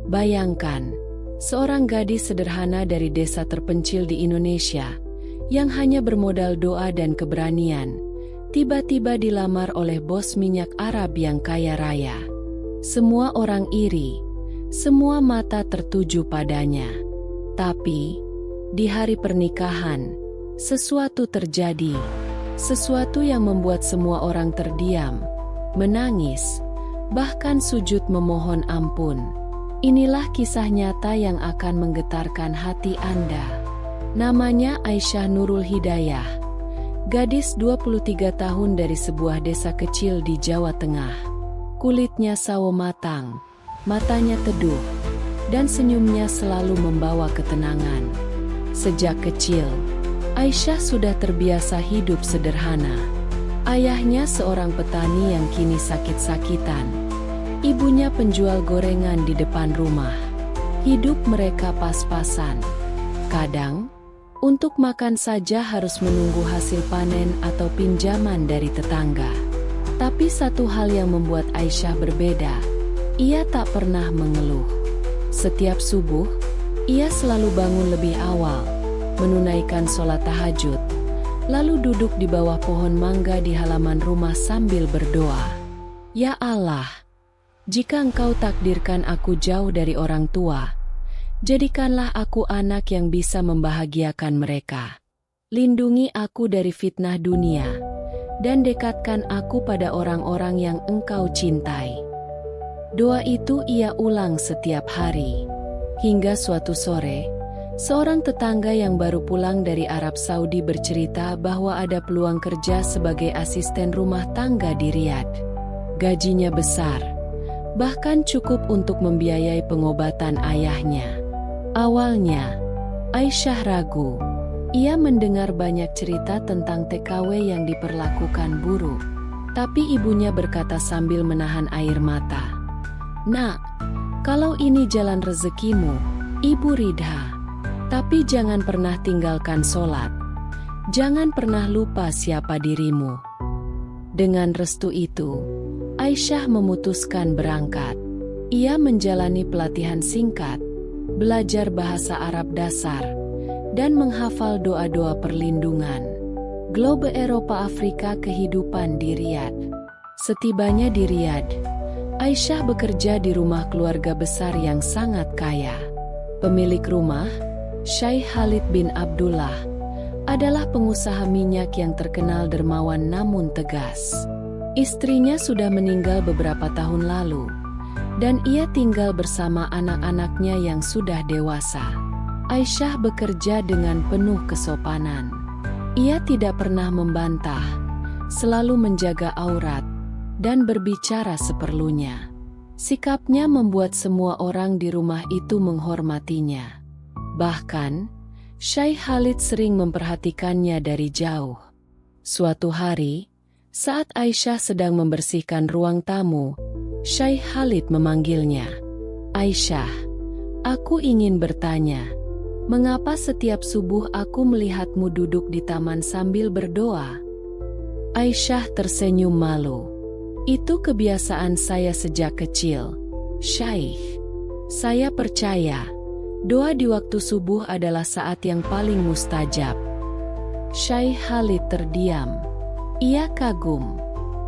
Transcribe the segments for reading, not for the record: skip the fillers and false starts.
Bayangkan, seorang gadis sederhana dari desa terpencil di Indonesia, yang hanya bermodal doa dan keberanian, tiba-tiba dilamar oleh bos minyak Arab yang kaya raya. Semua orang iri, semua mata tertuju padanya. Tapi, di hari pernikahan, sesuatu terjadi, sesuatu yang membuat semua orang terdiam, menangis, bahkan sujud memohon ampun. Inilah kisah nyata yang akan menggetarkan hati Anda. Namanya Aisyah Nurul Hidayah, gadis 23 tahun dari sebuah desa kecil di Jawa Tengah. Kulitnya sawo matang, matanya teduh, dan senyumnya selalu membawa ketenangan. Sejak kecil, Aisyah sudah terbiasa hidup sederhana. Ayahnya seorang petani yang kini sakit-sakitan. Ibunya penjual gorengan di depan rumah. Hidup mereka pas-pasan. Kadang, untuk makan saja harus menunggu hasil panen atau pinjaman dari tetangga. Tapi satu hal yang membuat Aisyah berbeda, ia tak pernah mengeluh. Setiap subuh, ia selalu bangun lebih awal, menunaikan sholat tahajud, lalu duduk di bawah pohon mangga di halaman rumah sambil berdoa. Ya Allah, jika Engkau takdirkan aku jauh dari orang tua, jadikanlah aku anak yang bisa membahagiakan mereka. Lindungi aku dari fitnah dunia, dan dekatkan aku pada orang-orang yang Engkau cintai. Doa itu ia ulang setiap hari. Hingga suatu sore, seorang tetangga yang baru pulang dari Arab Saudi bercerita bahwa ada peluang kerja sebagai asisten rumah tangga di Riyadh. Gajinya besar, bahkan cukup untuk membiayai pengobatan ayahnya. Awalnya, Aisyah ragu. Ia mendengar banyak cerita tentang TKW yang diperlakukan buruk. Tapi ibunya berkata sambil menahan air mata, "Nak, kalau ini jalan rezekimu, Ibu ridha. Tapi jangan pernah tinggalkan sholat. Jangan pernah lupa siapa dirimu." Dengan restu itu, Aisyah memutuskan berangkat. Ia menjalani pelatihan singkat, belajar bahasa Arab dasar, dan menghafal doa-doa perlindungan. Globe Eropa Afrika kehidupan di Riyadh. Setibanya di Riyadh, Aisyah bekerja di rumah keluarga besar yang sangat kaya. Pemilik rumah, Syekh Khalid bin Abdullah, adalah pengusaha minyak yang terkenal dermawan namun tegas. Istrinya sudah meninggal beberapa tahun lalu, dan ia tinggal bersama anak-anaknya yang sudah dewasa. Aisyah bekerja dengan penuh kesopanan. Ia tidak pernah membantah, selalu menjaga aurat, dan berbicara seperlunya. Sikapnya membuat semua orang di rumah itu menghormatinya. Bahkan, Syekh Khalid sering memperhatikannya dari jauh. Suatu hari, saat Aisyah sedang membersihkan ruang tamu, Syekh Khalid memanggilnya. "Aisyah, aku ingin bertanya, mengapa setiap subuh aku melihatmu duduk di taman sambil berdoa?" Aisyah tersenyum malu. "Itu kebiasaan saya sejak kecil, Syekh. Saya percaya, doa di waktu subuh adalah saat yang paling mustajab." Syekh Khalid terdiam. Ia kagum.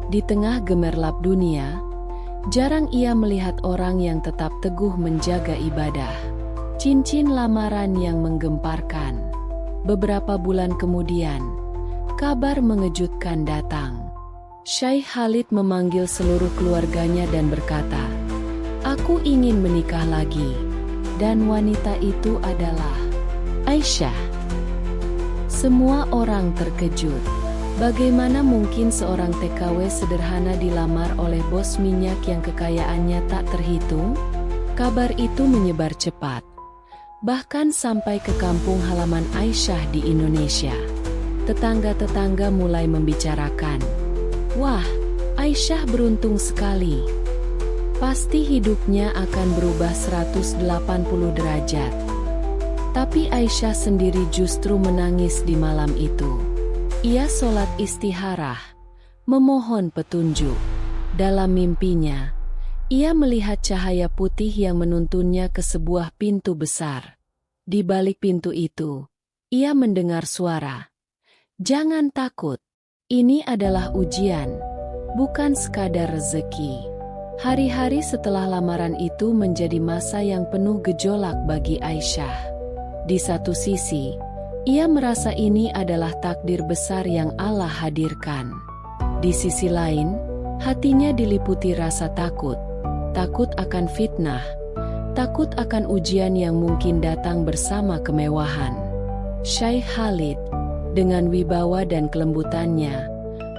Di tengah gemerlap dunia, jarang ia melihat orang yang tetap teguh menjaga ibadah. Cincin lamaran yang menggemparkan. Beberapa bulan kemudian, kabar mengejutkan datang. Syekh Khalid memanggil seluruh keluarganya dan berkata, "Aku ingin menikah lagi." Dan wanita itu adalah Aisyah. Semua orang terkejut. Bagaimana mungkin seorang TKW sederhana dilamar oleh bos minyak yang kekayaannya tak terhitung? Kabar itu menyebar cepat, bahkan sampai ke kampung halaman Aisyah di Indonesia. Tetangga-tetangga mulai membicarakan, "Wah, Aisyah beruntung sekali. Pasti hidupnya akan berubah 180 derajat." Tapi Aisyah sendiri justru menangis di malam itu. Ia sholat istikharah, memohon petunjuk. Dalam mimpinya, Ia melihat cahaya putih yang menuntunnya ke sebuah pintu besar. Di balik pintu itu, ia mendengar suara. "Jangan takut. Ini adalah ujian, bukan sekadar rezeki." Hari-hari setelah lamaran itu menjadi masa yang penuh gejolak bagi Aisyah. Di satu sisi, ia merasa ini adalah takdir besar yang Allah hadirkan. Di sisi lain, hatinya diliputi rasa takut. Takut akan fitnah, takut akan ujian yang mungkin datang bersama kemewahan. Syekh Khalid, dengan wibawa dan kelembutannya,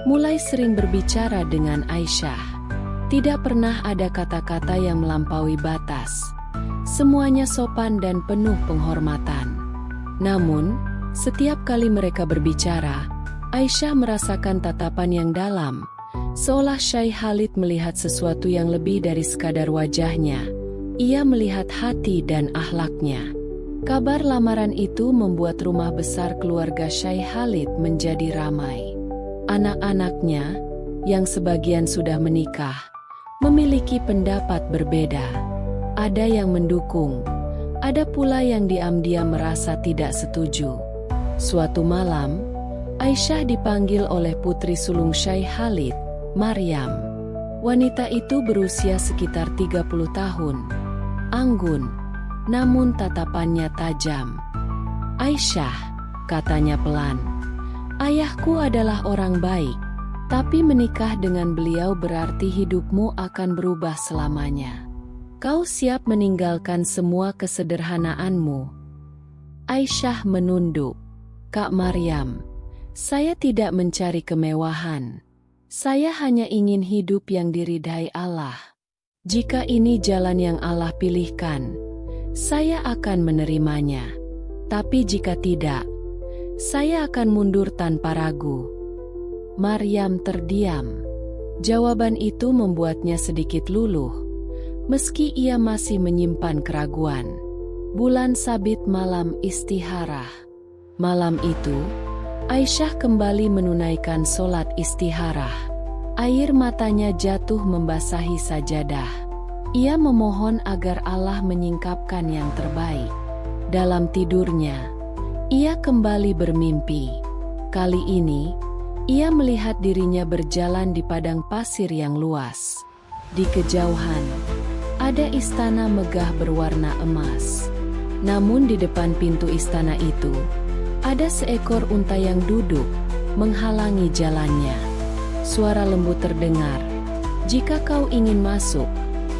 mulai sering berbicara dengan Aisyah. Tidak pernah ada kata-kata yang melampaui batas. Semuanya sopan dan penuh penghormatan. Namun, setiap kali mereka berbicara, Aisyah merasakan tatapan yang dalam. Seolah Syekh Khalid melihat sesuatu yang lebih dari sekadar wajahnya. Ia melihat hati dan akhlaknya. Kabar lamaran itu membuat rumah besar keluarga Syekh Khalid menjadi ramai. Anak-anaknya, yang sebagian sudah menikah, memiliki pendapat berbeda. Ada yang mendukung, ada pula yang diam-diam merasa tidak setuju. Suatu malam, Aisyah dipanggil oleh putri sulung Syekh Khalid, Maryam. Wanita itu berusia sekitar 30 tahun. Anggun, namun tatapannya tajam. "Aisyah," katanya pelan, "ayahku adalah orang baik, tapi menikah dengan beliau berarti hidupmu akan berubah selamanya. Kau siap meninggalkan semua kesederhanaanmu?" Aisyah menunduk. "Kak Maryam, saya tidak mencari kemewahan. Saya hanya ingin hidup yang diridhai Allah. Jika ini jalan yang Allah pilihkan, saya akan menerimanya. Tapi jika tidak, saya akan mundur tanpa ragu." Maryam terdiam. Jawaban itu membuatnya sedikit luluh, meski ia masih menyimpan keraguan. Bulan sabit malam istikharah. Malam itu, Aisyah kembali menunaikan sholat istikharah. Air matanya jatuh membasahi sajadah. Ia memohon agar Allah menyingkapkan yang terbaik. Dalam tidurnya, ia kembali bermimpi. Kali ini, ia melihat dirinya berjalan di padang pasir yang luas. Di kejauhan, ada istana megah berwarna emas. Namun di depan pintu istana itu, ada seekor unta yang duduk, menghalangi jalannya. Suara lembut terdengar, "Jika kau ingin masuk,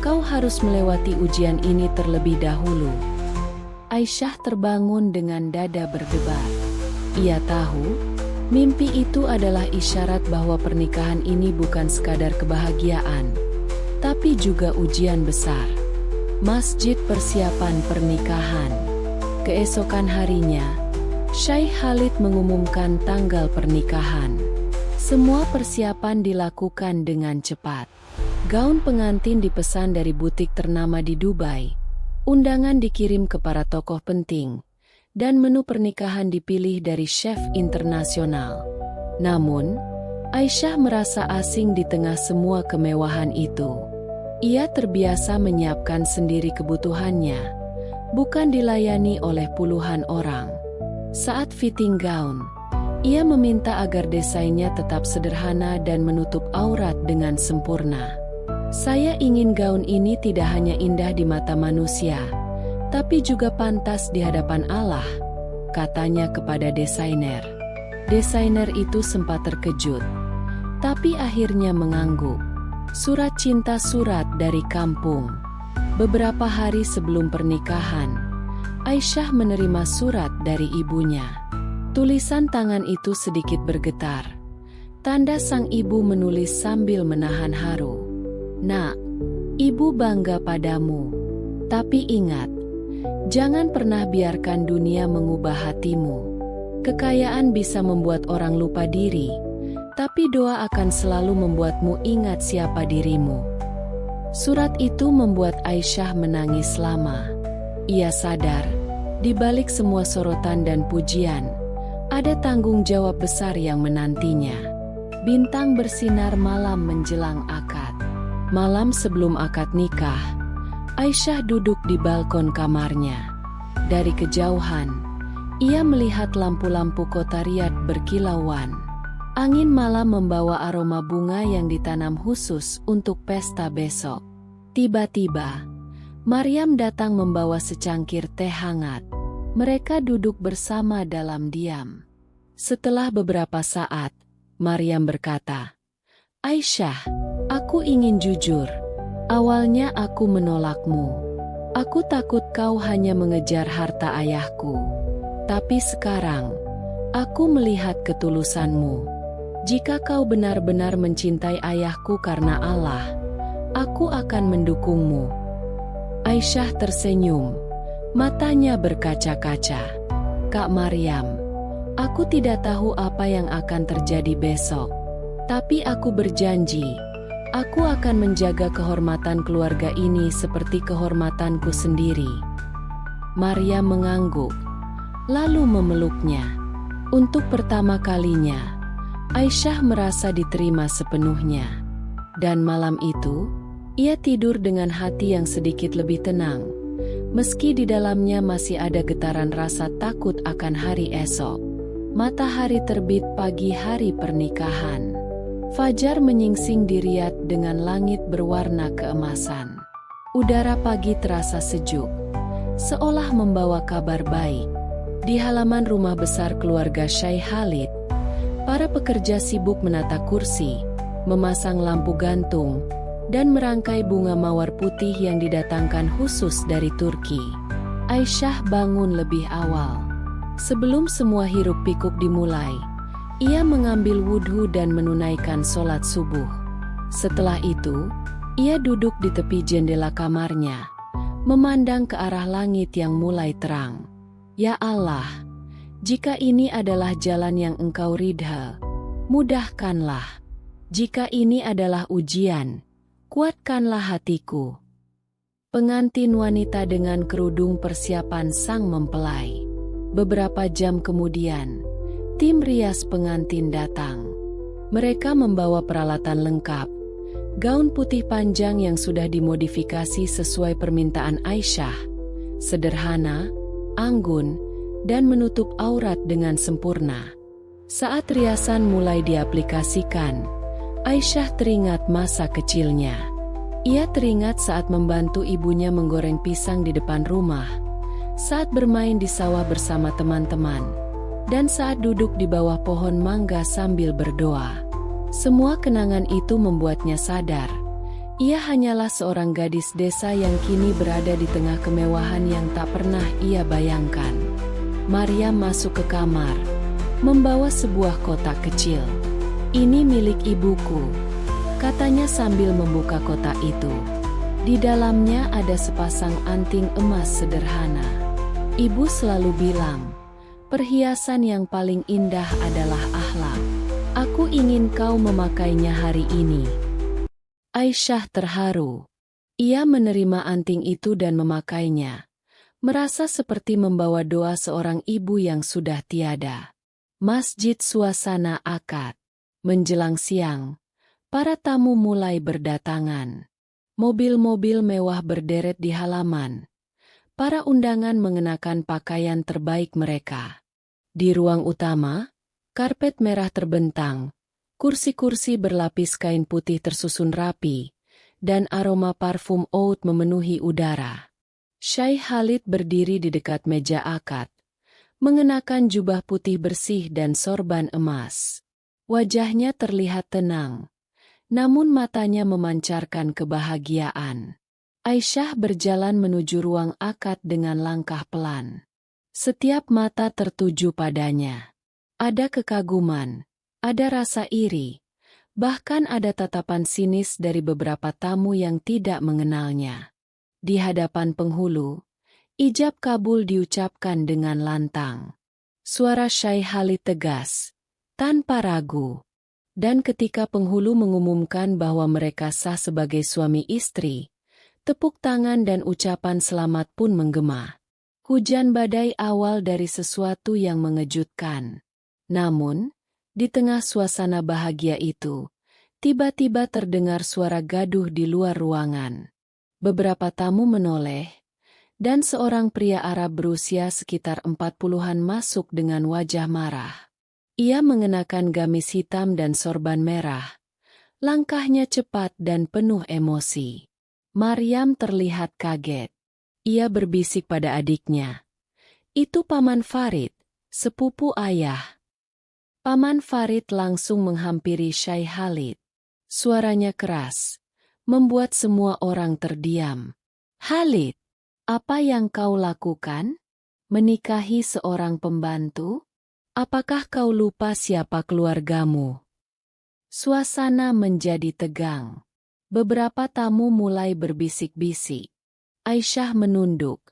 kau harus melewati ujian ini terlebih dahulu." Aisyah terbangun dengan dada berdebar. Ia tahu, mimpi itu adalah isyarat bahwa pernikahan ini bukan sekadar kebahagiaan, tapi juga ujian besar. Masjid persiapan pernikahan. Keesokan harinya, Syekh Khalid mengumumkan tanggal pernikahan. Semua persiapan dilakukan dengan cepat. Gaun pengantin dipesan dari butik ternama di Dubai. Undangan dikirim ke para tokoh penting. Dan menu pernikahan dipilih dari chef internasional. Namun, Aisyah merasa asing di tengah semua kemewahan itu. Ia terbiasa menyiapkan sendiri kebutuhannya, bukan dilayani oleh puluhan orang. Saat fitting gaun, ia meminta agar desainnya tetap sederhana dan menutup aurat dengan sempurna. "Saya ingin gaun ini tidak hanya indah di mata manusia, tapi juga pantas di hadapan Allah," katanya kepada desainer. Desainer itu sempat terkejut, tapi akhirnya mengangguk. Surat cinta surat dari kampung. Beberapa hari sebelum pernikahan, Aisyah menerima surat dari ibunya. Tulisan tangan itu sedikit bergetar. Tanda sang ibu menulis sambil menahan haru. "Nak, ibu bangga padamu. Tapi ingat, jangan pernah biarkan dunia mengubah hatimu. Kekayaan bisa membuat orang lupa diri, tapi doa akan selalu membuatmu ingat siapa dirimu." Surat itu membuat Aisyah menangis lama. Ia sadar, di balik semua sorotan dan pujian, ada tanggung jawab besar yang menantinya. Bintang bersinar malam menjelang akad. Malam sebelum akad nikah, Aisyah duduk di balkon kamarnya. Dari kejauhan, ia melihat lampu-lampu kota Riyadh berkilauan. Angin malam membawa aroma bunga yang ditanam khusus untuk pesta besok. Tiba-tiba, Maryam datang membawa secangkir teh hangat. Mereka duduk bersama dalam diam. Setelah beberapa saat, Maryam berkata, "Aisyah, aku ingin jujur. Awalnya aku menolakmu. Aku takut kau hanya mengejar harta ayahku. Tapi sekarang, aku melihat ketulusanmu. Jika kau benar-benar mencintai ayahku karena Allah, aku akan mendukungmu." Aisyah tersenyum. Matanya berkaca-kaca. "Kak Maryam, aku tidak tahu apa yang akan terjadi besok. Tapi aku berjanji, aku akan menjaga kehormatan keluarga ini seperti kehormatanku sendiri." Maryam mengangguk, lalu memeluknya. Untuk pertama kalinya, Aisyah merasa diterima sepenuhnya. Dan malam itu, ia tidur dengan hati yang sedikit lebih tenang, meski di dalamnya masih ada getaran rasa takut akan hari esok. Matahari terbit pagi hari pernikahan. Fajar menyingsing di Riyadh dengan langit berwarna keemasan. Udara pagi terasa sejuk, seolah membawa kabar baik. Di halaman rumah besar keluarga Syekh Khalid, para pekerja sibuk menata kursi, memasang lampu gantung, dan merangkai bunga mawar putih yang didatangkan khusus dari Turki. Aisyah bangun lebih awal. Sebelum semua hiruk-pikuk dimulai, ia mengambil wudhu dan menunaikan sholat subuh. Setelah itu, ia duduk di tepi jendela kamarnya, memandang ke arah langit yang mulai terang. "Ya Allah, jika ini adalah jalan yang Engkau ridha, mudahkanlah. Jika ini adalah ujian, kuatkanlah hatiku." Pengantin wanita dengan kerudung persiapan sang mempelai. Beberapa jam kemudian, tim rias pengantin datang. Mereka membawa peralatan lengkap, gaun putih panjang yang sudah dimodifikasi sesuai permintaan Aisyah, sederhana, anggun, dan menutup aurat dengan sempurna. Saat riasan mulai diaplikasikan, Aisyah teringat masa kecilnya. Ia teringat saat membantu ibunya menggoreng pisang di depan rumah, saat bermain di sawah bersama teman-teman, dan saat duduk di bawah pohon mangga sambil berdoa. Semua kenangan itu membuatnya sadar, ia hanyalah seorang gadis desa yang kini berada di tengah kemewahan yang tak pernah ia bayangkan. Maryam masuk ke kamar, membawa sebuah kotak kecil. "Ini milik ibuku," katanya sambil membuka kotak itu. Di dalamnya ada sepasang anting emas sederhana. Ibu selalu bilang, perhiasan yang paling indah adalah akhlak. Aku ingin kau memakainya hari ini. Aisyah terharu. Ia menerima anting itu dan memakainya, merasa seperti membawa doa seorang ibu yang sudah tiada. Masjid suasana akad. Menjelang siang, para tamu mulai berdatangan. Mobil-mobil mewah berderet di halaman. Para undangan mengenakan pakaian terbaik mereka. Di ruang utama, karpet merah terbentang, kursi-kursi berlapis kain putih tersusun rapi, dan aroma parfum oud memenuhi udara. Syekh Khalid berdiri di dekat meja akad, mengenakan jubah putih bersih dan sorban emas. Wajahnya terlihat tenang, namun matanya memancarkan kebahagiaan. Aisyah berjalan menuju ruang akad dengan langkah pelan. Setiap mata tertuju padanya. Ada kekaguman, ada rasa iri, bahkan ada tatapan sinis dari beberapa tamu yang tidak mengenalnya. Di hadapan penghulu, ijab kabul diucapkan dengan lantang. Suara Syekh Khalid tegas, tanpa ragu. Dan ketika penghulu mengumumkan bahwa mereka sah sebagai suami istri, tepuk tangan dan ucapan selamat pun menggema. Hujan badai awal dari sesuatu yang mengejutkan. Namun, di tengah suasana bahagia itu, Tiba-tiba terdengar suara gaduh di luar ruangan. Beberapa tamu menoleh, dan seorang pria Arab berusia sekitar 40-an masuk dengan wajah marah. Ia mengenakan gamis hitam dan sorban merah. Langkahnya cepat dan penuh emosi. Maryam terlihat kaget. Ia berbisik pada adiknya. "Itu Paman Farid, sepupu ayah." Paman Farid langsung menghampiri Syekh Khalid. Suaranya keras, membuat semua orang terdiam. "Khalid, apa yang kau lakukan? Menikahi seorang pembantu? Apakah kau lupa siapa keluargamu?" Suasana menjadi tegang. Beberapa tamu mulai berbisik-bisik. Aisyah menunduk.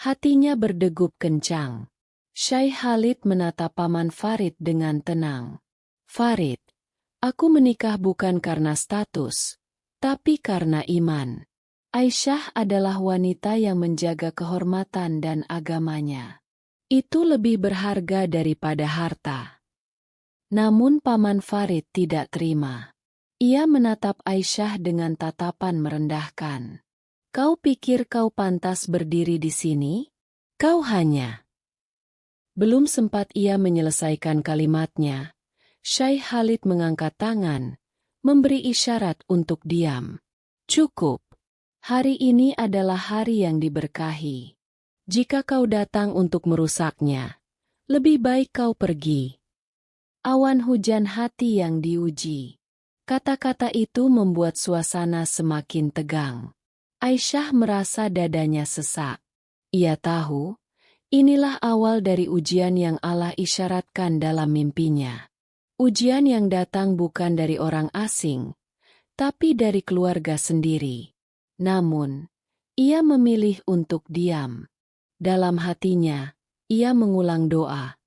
Hatinya berdegup kencang. Syekh Khalid menatap Paman Farid dengan tenang. "Farid, aku menikah bukan karena status, tapi karena iman. Aisyah adalah wanita yang menjaga kehormatan dan agamanya. Itu lebih berharga daripada harta." Namun Paman Farid tidak terima. Ia menatap Aisyah dengan tatapan merendahkan. "Kau pikir kau pantas berdiri di sini? Kau hanya..." Belum sempat ia menyelesaikan kalimatnya, Syekh Khalid mengangkat tangan, memberi isyarat untuk diam. "Cukup. Hari ini adalah hari yang diberkahi. Jika kau datang untuk merusaknya, lebih baik kau pergi." Awan hujan hati yang diuji. Kata-kata itu membuat suasana semakin tegang. Aisyah merasa dadanya sesak. Ia tahu, inilah awal dari ujian yang Allah isyaratkan dalam mimpinya. Ujian yang datang bukan dari orang asing, tapi dari keluarga sendiri. Namun, ia memilih untuk diam. Dalam hatinya, ia mengulang doa.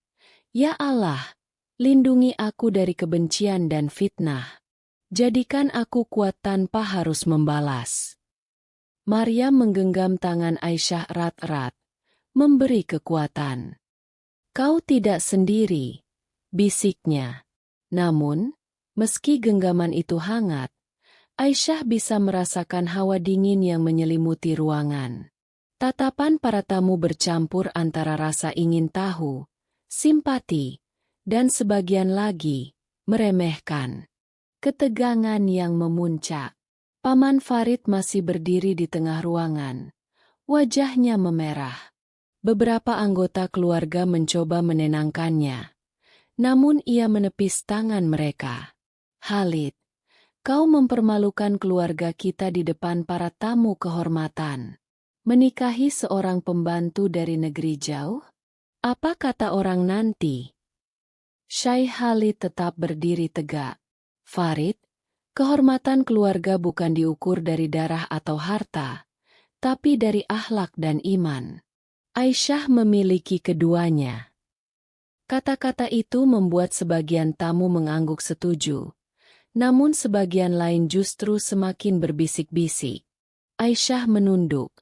"Ya Allah, lindungi aku dari kebencian dan fitnah. Jadikan aku kuat tanpa harus membalas." Maryam menggenggam tangan Aisyah erat-erat, memberi kekuatan. "Kau tidak sendiri," bisiknya. Namun, meski genggaman itu hangat, Aisyah bisa merasakan hawa dingin yang menyelimuti ruangan. Tatapan para tamu bercampur antara rasa ingin tahu, simpati, dan sebagian lagi, meremehkan. Ketegangan yang memuncak. Paman Farid masih berdiri di tengah ruangan. Wajahnya memerah. Beberapa anggota keluarga mencoba menenangkannya. Namun ia menepis tangan mereka. "Khalid, kau mempermalukan keluarga kita di depan para tamu kehormatan. Menikahi seorang pembantu dari negeri jauh? Apa kata orang nanti?" Syekh Khalid tetap berdiri tegak. "Farid, kehormatan keluarga bukan diukur dari darah atau harta, tapi dari akhlak dan iman. Aisyah memiliki keduanya." Kata-kata itu membuat sebagian tamu mengangguk setuju, namun sebagian lain justru semakin berbisik-bisik. Aisyah menunduk,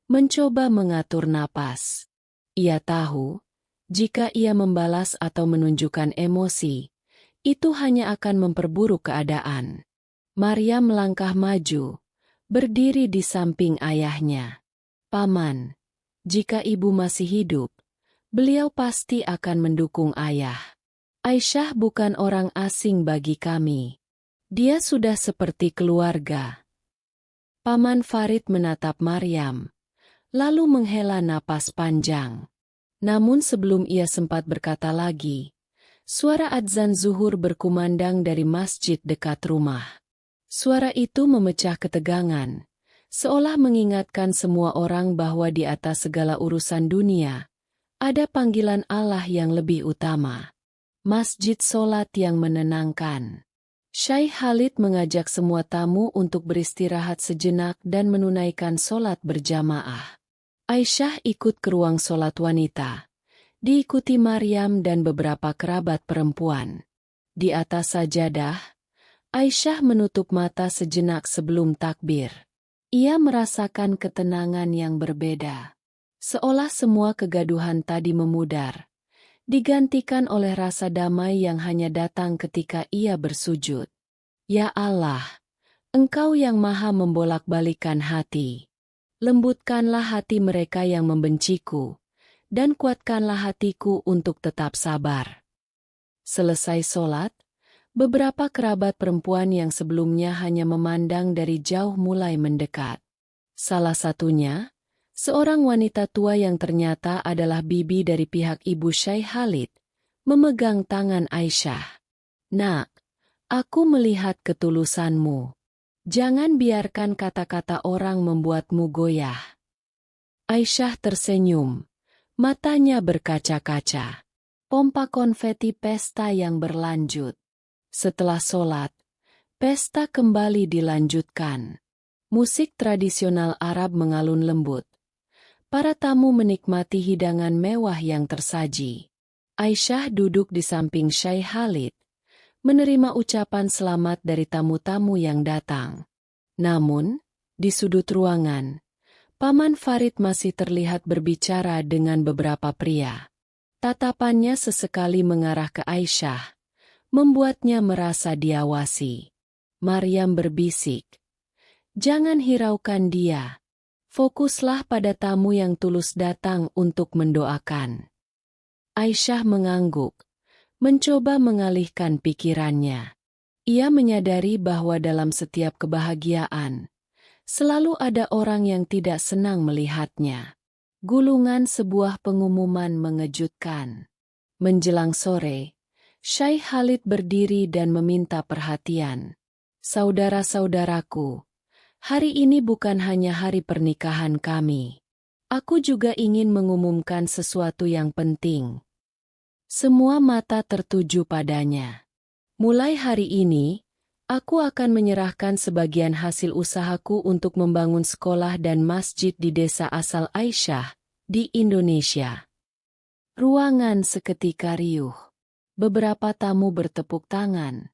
mencoba mengatur napas. Ia tahu, jika ia membalas atau menunjukkan emosi, itu hanya akan memperburuk keadaan. Maryam melangkah maju, berdiri di samping ayahnya. "Paman, jika ibu masih hidup, beliau pasti akan mendukung ayah. Aisyah bukan orang asing bagi kami. Dia sudah seperti keluarga." Paman Farid menatap Maryam, lalu menghela napas panjang. Namun sebelum ia sempat berkata lagi, suara adzan zuhur berkumandang dari masjid dekat rumah. Suara itu memecah ketegangan, seolah mengingatkan semua orang bahwa di atas segala urusan dunia, ada panggilan Allah yang lebih utama. Masjid solat yang menenangkan. Syekh Khalid mengajak semua tamu untuk beristirahat sejenak dan menunaikan solat berjamaah. Aisyah ikut ke ruang solat wanita, diikuti Maryam dan beberapa kerabat perempuan. Di atas sajadah, Aisyah menutup mata sejenak sebelum takbir. Ia merasakan ketenangan yang berbeda. Seolah semua kegaduhan tadi memudar, digantikan oleh rasa damai yang hanya datang ketika ia bersujud. Ya Allah, Engkau yang maha membolak-balikan hati. Lembutkanlah hati mereka yang membenciku, dan kuatkanlah hatiku untuk tetap sabar. Selesai sholat, beberapa kerabat perempuan yang sebelumnya hanya memandang dari jauh mulai mendekat. Salah satunya, seorang wanita tua yang ternyata adalah bibi dari pihak ibu Syekh Khalid, memegang tangan Aisyah. Nak, aku melihat ketulusanmu. Jangan biarkan kata-kata orang membuatmu goyah. Aisyah tersenyum, matanya berkaca-kaca. Pompa konfeti pesta yang berlanjut. Setelah sholat, pesta kembali dilanjutkan. Musik tradisional Arab mengalun lembut. Para tamu menikmati hidangan mewah yang tersaji. Aisyah duduk di samping Syekh Khalid, menerima ucapan selamat dari tamu-tamu yang datang. Namun, di sudut ruangan, Paman Farid masih terlihat berbicara dengan beberapa pria. Tatapannya sesekali mengarah ke Aisyah, membuatnya merasa diawasi. Maryam berbisik, "Jangan hiraukan dia. Fokuslah pada tamu yang tulus datang untuk mendoakan." Aisyah mengangguk, mencoba mengalihkan pikirannya. Ia menyadari bahwa dalam setiap kebahagiaan, selalu ada orang yang tidak senang melihatnya. Gulungan sebuah pengumuman mengejutkan. Menjelang sore, Syekh Khalid berdiri dan meminta perhatian. "Saudara-saudaraku, hari ini bukan hanya hari pernikahan kami. Aku juga ingin mengumumkan sesuatu yang penting." Semua mata tertuju padanya. "Mulai hari ini, aku akan menyerahkan sebagian hasil usahaku untuk membangun sekolah dan masjid di desa asal Aisyah, di Indonesia." Ruangan seketika riuh. Beberapa tamu bertepuk tangan.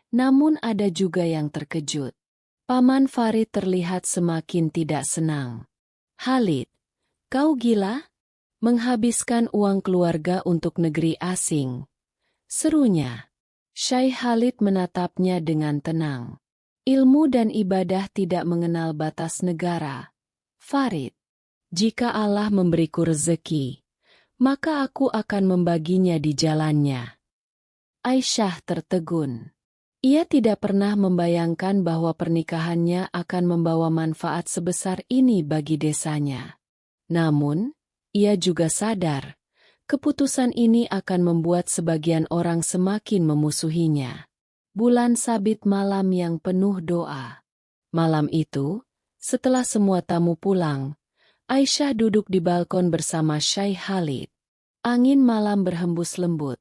Namun ada juga yang terkejut. Paman Farid terlihat semakin tidak senang. "Khalid, kau gila? Menghabiskan uang keluarga untuk negeri asing," serunya. Syekh Khalid menatapnya dengan tenang. "Ilmu dan ibadah tidak mengenal batas negara. Farid, jika Allah memberiku rezeki, maka aku akan membaginya di jalannya." Aisyah tertegun. Ia tidak pernah membayangkan bahwa pernikahannya akan membawa manfaat sebesar ini bagi desanya. Namun, ia juga sadar, keputusan ini akan membuat sebagian orang semakin memusuhinya. Bulan sabit malam yang penuh doa. Malam itu, setelah semua tamu pulang, Aisyah duduk di balkon bersama Syekh Khalid. Angin malam berhembus lembut,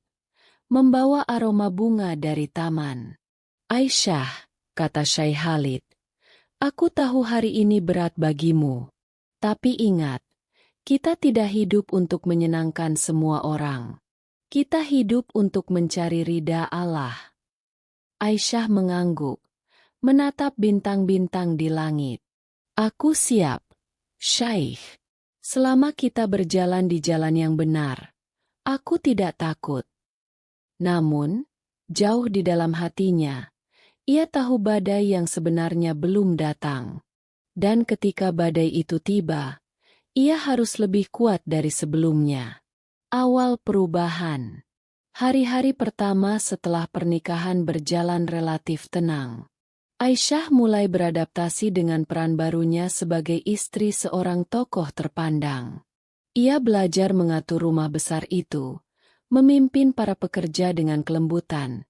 membawa aroma bunga dari taman. "Aisyah," kata Syekh Khalid, "aku tahu hari ini berat bagimu. Tapi ingat, kita tidak hidup untuk menyenangkan semua orang. Kita hidup untuk mencari ridha Allah." Aisyah mengangguk, menatap bintang-bintang di langit. "Aku siap, Syekh. Selama kita berjalan di jalan yang benar, aku tidak takut." Namun, jauh di dalam hatinya, ia tahu badai yang sebenarnya belum datang. Dan ketika badai itu tiba, ia harus lebih kuat dari sebelumnya. Awal perubahan. Hari-hari pertama setelah pernikahan berjalan relatif tenang. Aisyah mulai beradaptasi dengan peran barunya sebagai istri seorang tokoh terpandang. Ia belajar mengatur rumah besar itu, memimpin para pekerja dengan kelembutan,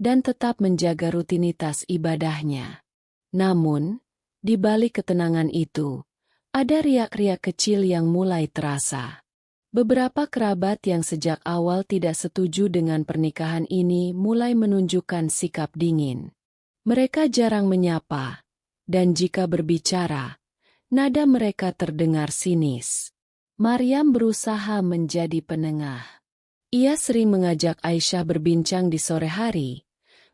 dan tetap menjaga rutinitas ibadahnya. Namun, di balik ketenangan itu, ada riak-riak kecil yang mulai terasa. Beberapa kerabat yang sejak awal tidak setuju dengan pernikahan ini mulai menunjukkan sikap dingin. Mereka jarang menyapa, dan jika berbicara, nada mereka terdengar sinis. Maryam berusaha menjadi penengah. Ia sering mengajak Aisyah berbincang di sore hari,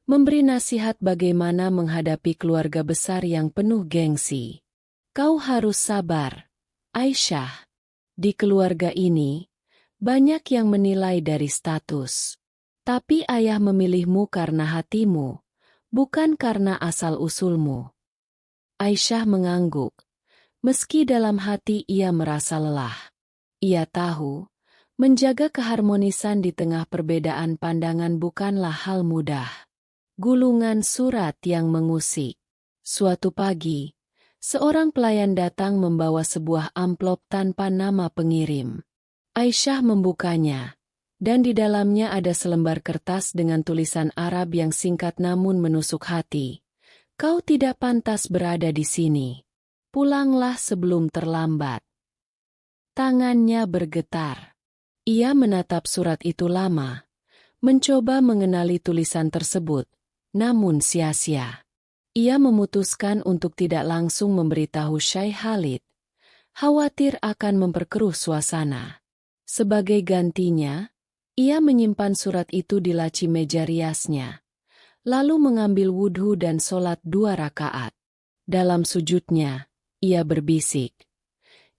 memberi nasihat bagaimana menghadapi keluarga besar yang penuh gengsi. "Kau harus sabar, Aisyah. Di keluarga ini, banyak yang menilai dari status. Tapi ayah memilihmu karena hatimu, bukan karena asal-usulmu. Aisyah mengangguk. Meski dalam hati ia merasa lelah. Ia tahu, menjaga keharmonisan di tengah perbedaan pandangan bukanlah hal mudah. Gulungan surat yang mengusik. Suatu pagi, seorang pelayan datang membawa sebuah amplop tanpa nama pengirim. Aisyah membukanya, dan di dalamnya ada selembar kertas dengan tulisan Arab yang singkat namun menusuk hati. Kau tidak pantas berada di sini. Pulanglah sebelum terlambat. Tangannya bergetar. Ia menatap surat itu lama, mencoba mengenali tulisan tersebut, namun sia-sia. Ia memutuskan untuk tidak langsung memberitahu Syekh Khalid, khawatir akan memperkeruh suasana. Sebagai gantinya, ia menyimpan surat itu di laci meja riasnya, lalu mengambil wudhu dan sholat 2 rakaat. Dalam sujudnya, ia berbisik,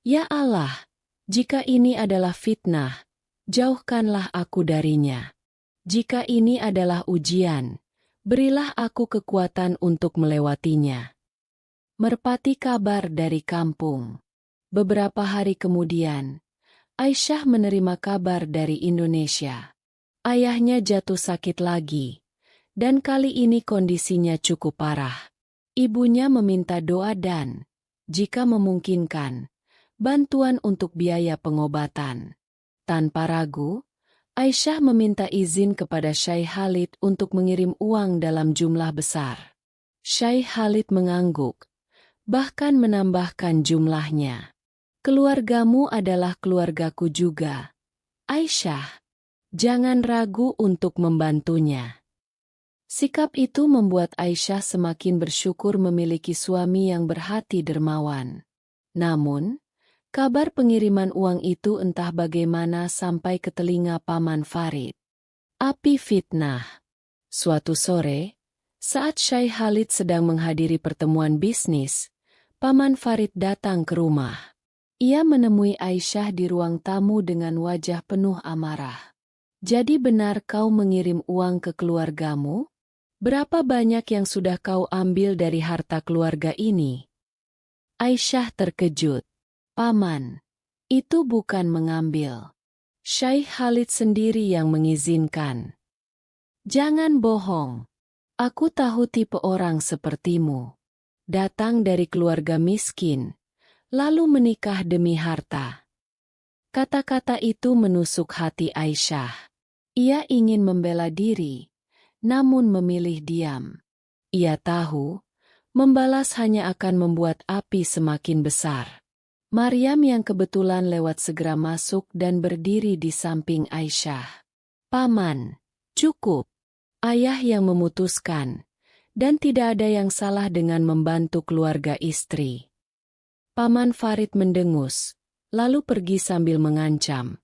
"Ya Allah, jika ini adalah fitnah, jauhkanlah aku darinya. Jika ini adalah ujian, berilah aku kekuatan untuk melewatinya." Merpati kabar dari kampung. Beberapa hari kemudian, Aisyah menerima kabar dari Indonesia. Ayahnya jatuh sakit lagi, dan kali ini kondisinya cukup parah. Ibunya meminta doa dan, jika memungkinkan, bantuan untuk biaya pengobatan. Tanpa ragu, Aisyah meminta izin kepada Syekh Khalid untuk mengirim uang dalam jumlah besar. Syekh Khalid mengangguk, bahkan menambahkan jumlahnya. "Keluargamu adalah keluargaku juga. Aisyah, jangan ragu untuk membantunya." Sikap itu membuat Aisyah semakin bersyukur memiliki suami yang berhati dermawan. Namun, kabar pengiriman uang itu entah bagaimana sampai ke telinga Paman Farid. Api fitnah. Suatu sore, saat Syekh Khalid sedang menghadiri pertemuan bisnis, Paman Farid datang ke rumah. Ia menemui Aisyah di ruang tamu dengan wajah penuh amarah. "Jadi benar kau mengirim uang ke keluargamu? Berapa banyak yang sudah kau ambil dari harta keluarga ini?" Aisyah terkejut. "Paman, itu bukan mengambil. Syekh Khalid sendiri yang mengizinkan." "Jangan bohong. Aku tahu tipe orang sepertimu. Datang dari keluarga miskin, lalu menikah demi harta." Kata-kata itu menusuk hati Aisyah. Ia ingin membela diri, namun memilih diam. Ia tahu, membalas hanya akan membuat api semakin besar. Maryam yang kebetulan lewat segera masuk dan berdiri di samping Aisyah. "Paman, cukup." Ayah yang memutuskan, dan tidak ada yang salah dengan membantu keluarga istri. Paman Farid mendengus, lalu pergi sambil mengancam.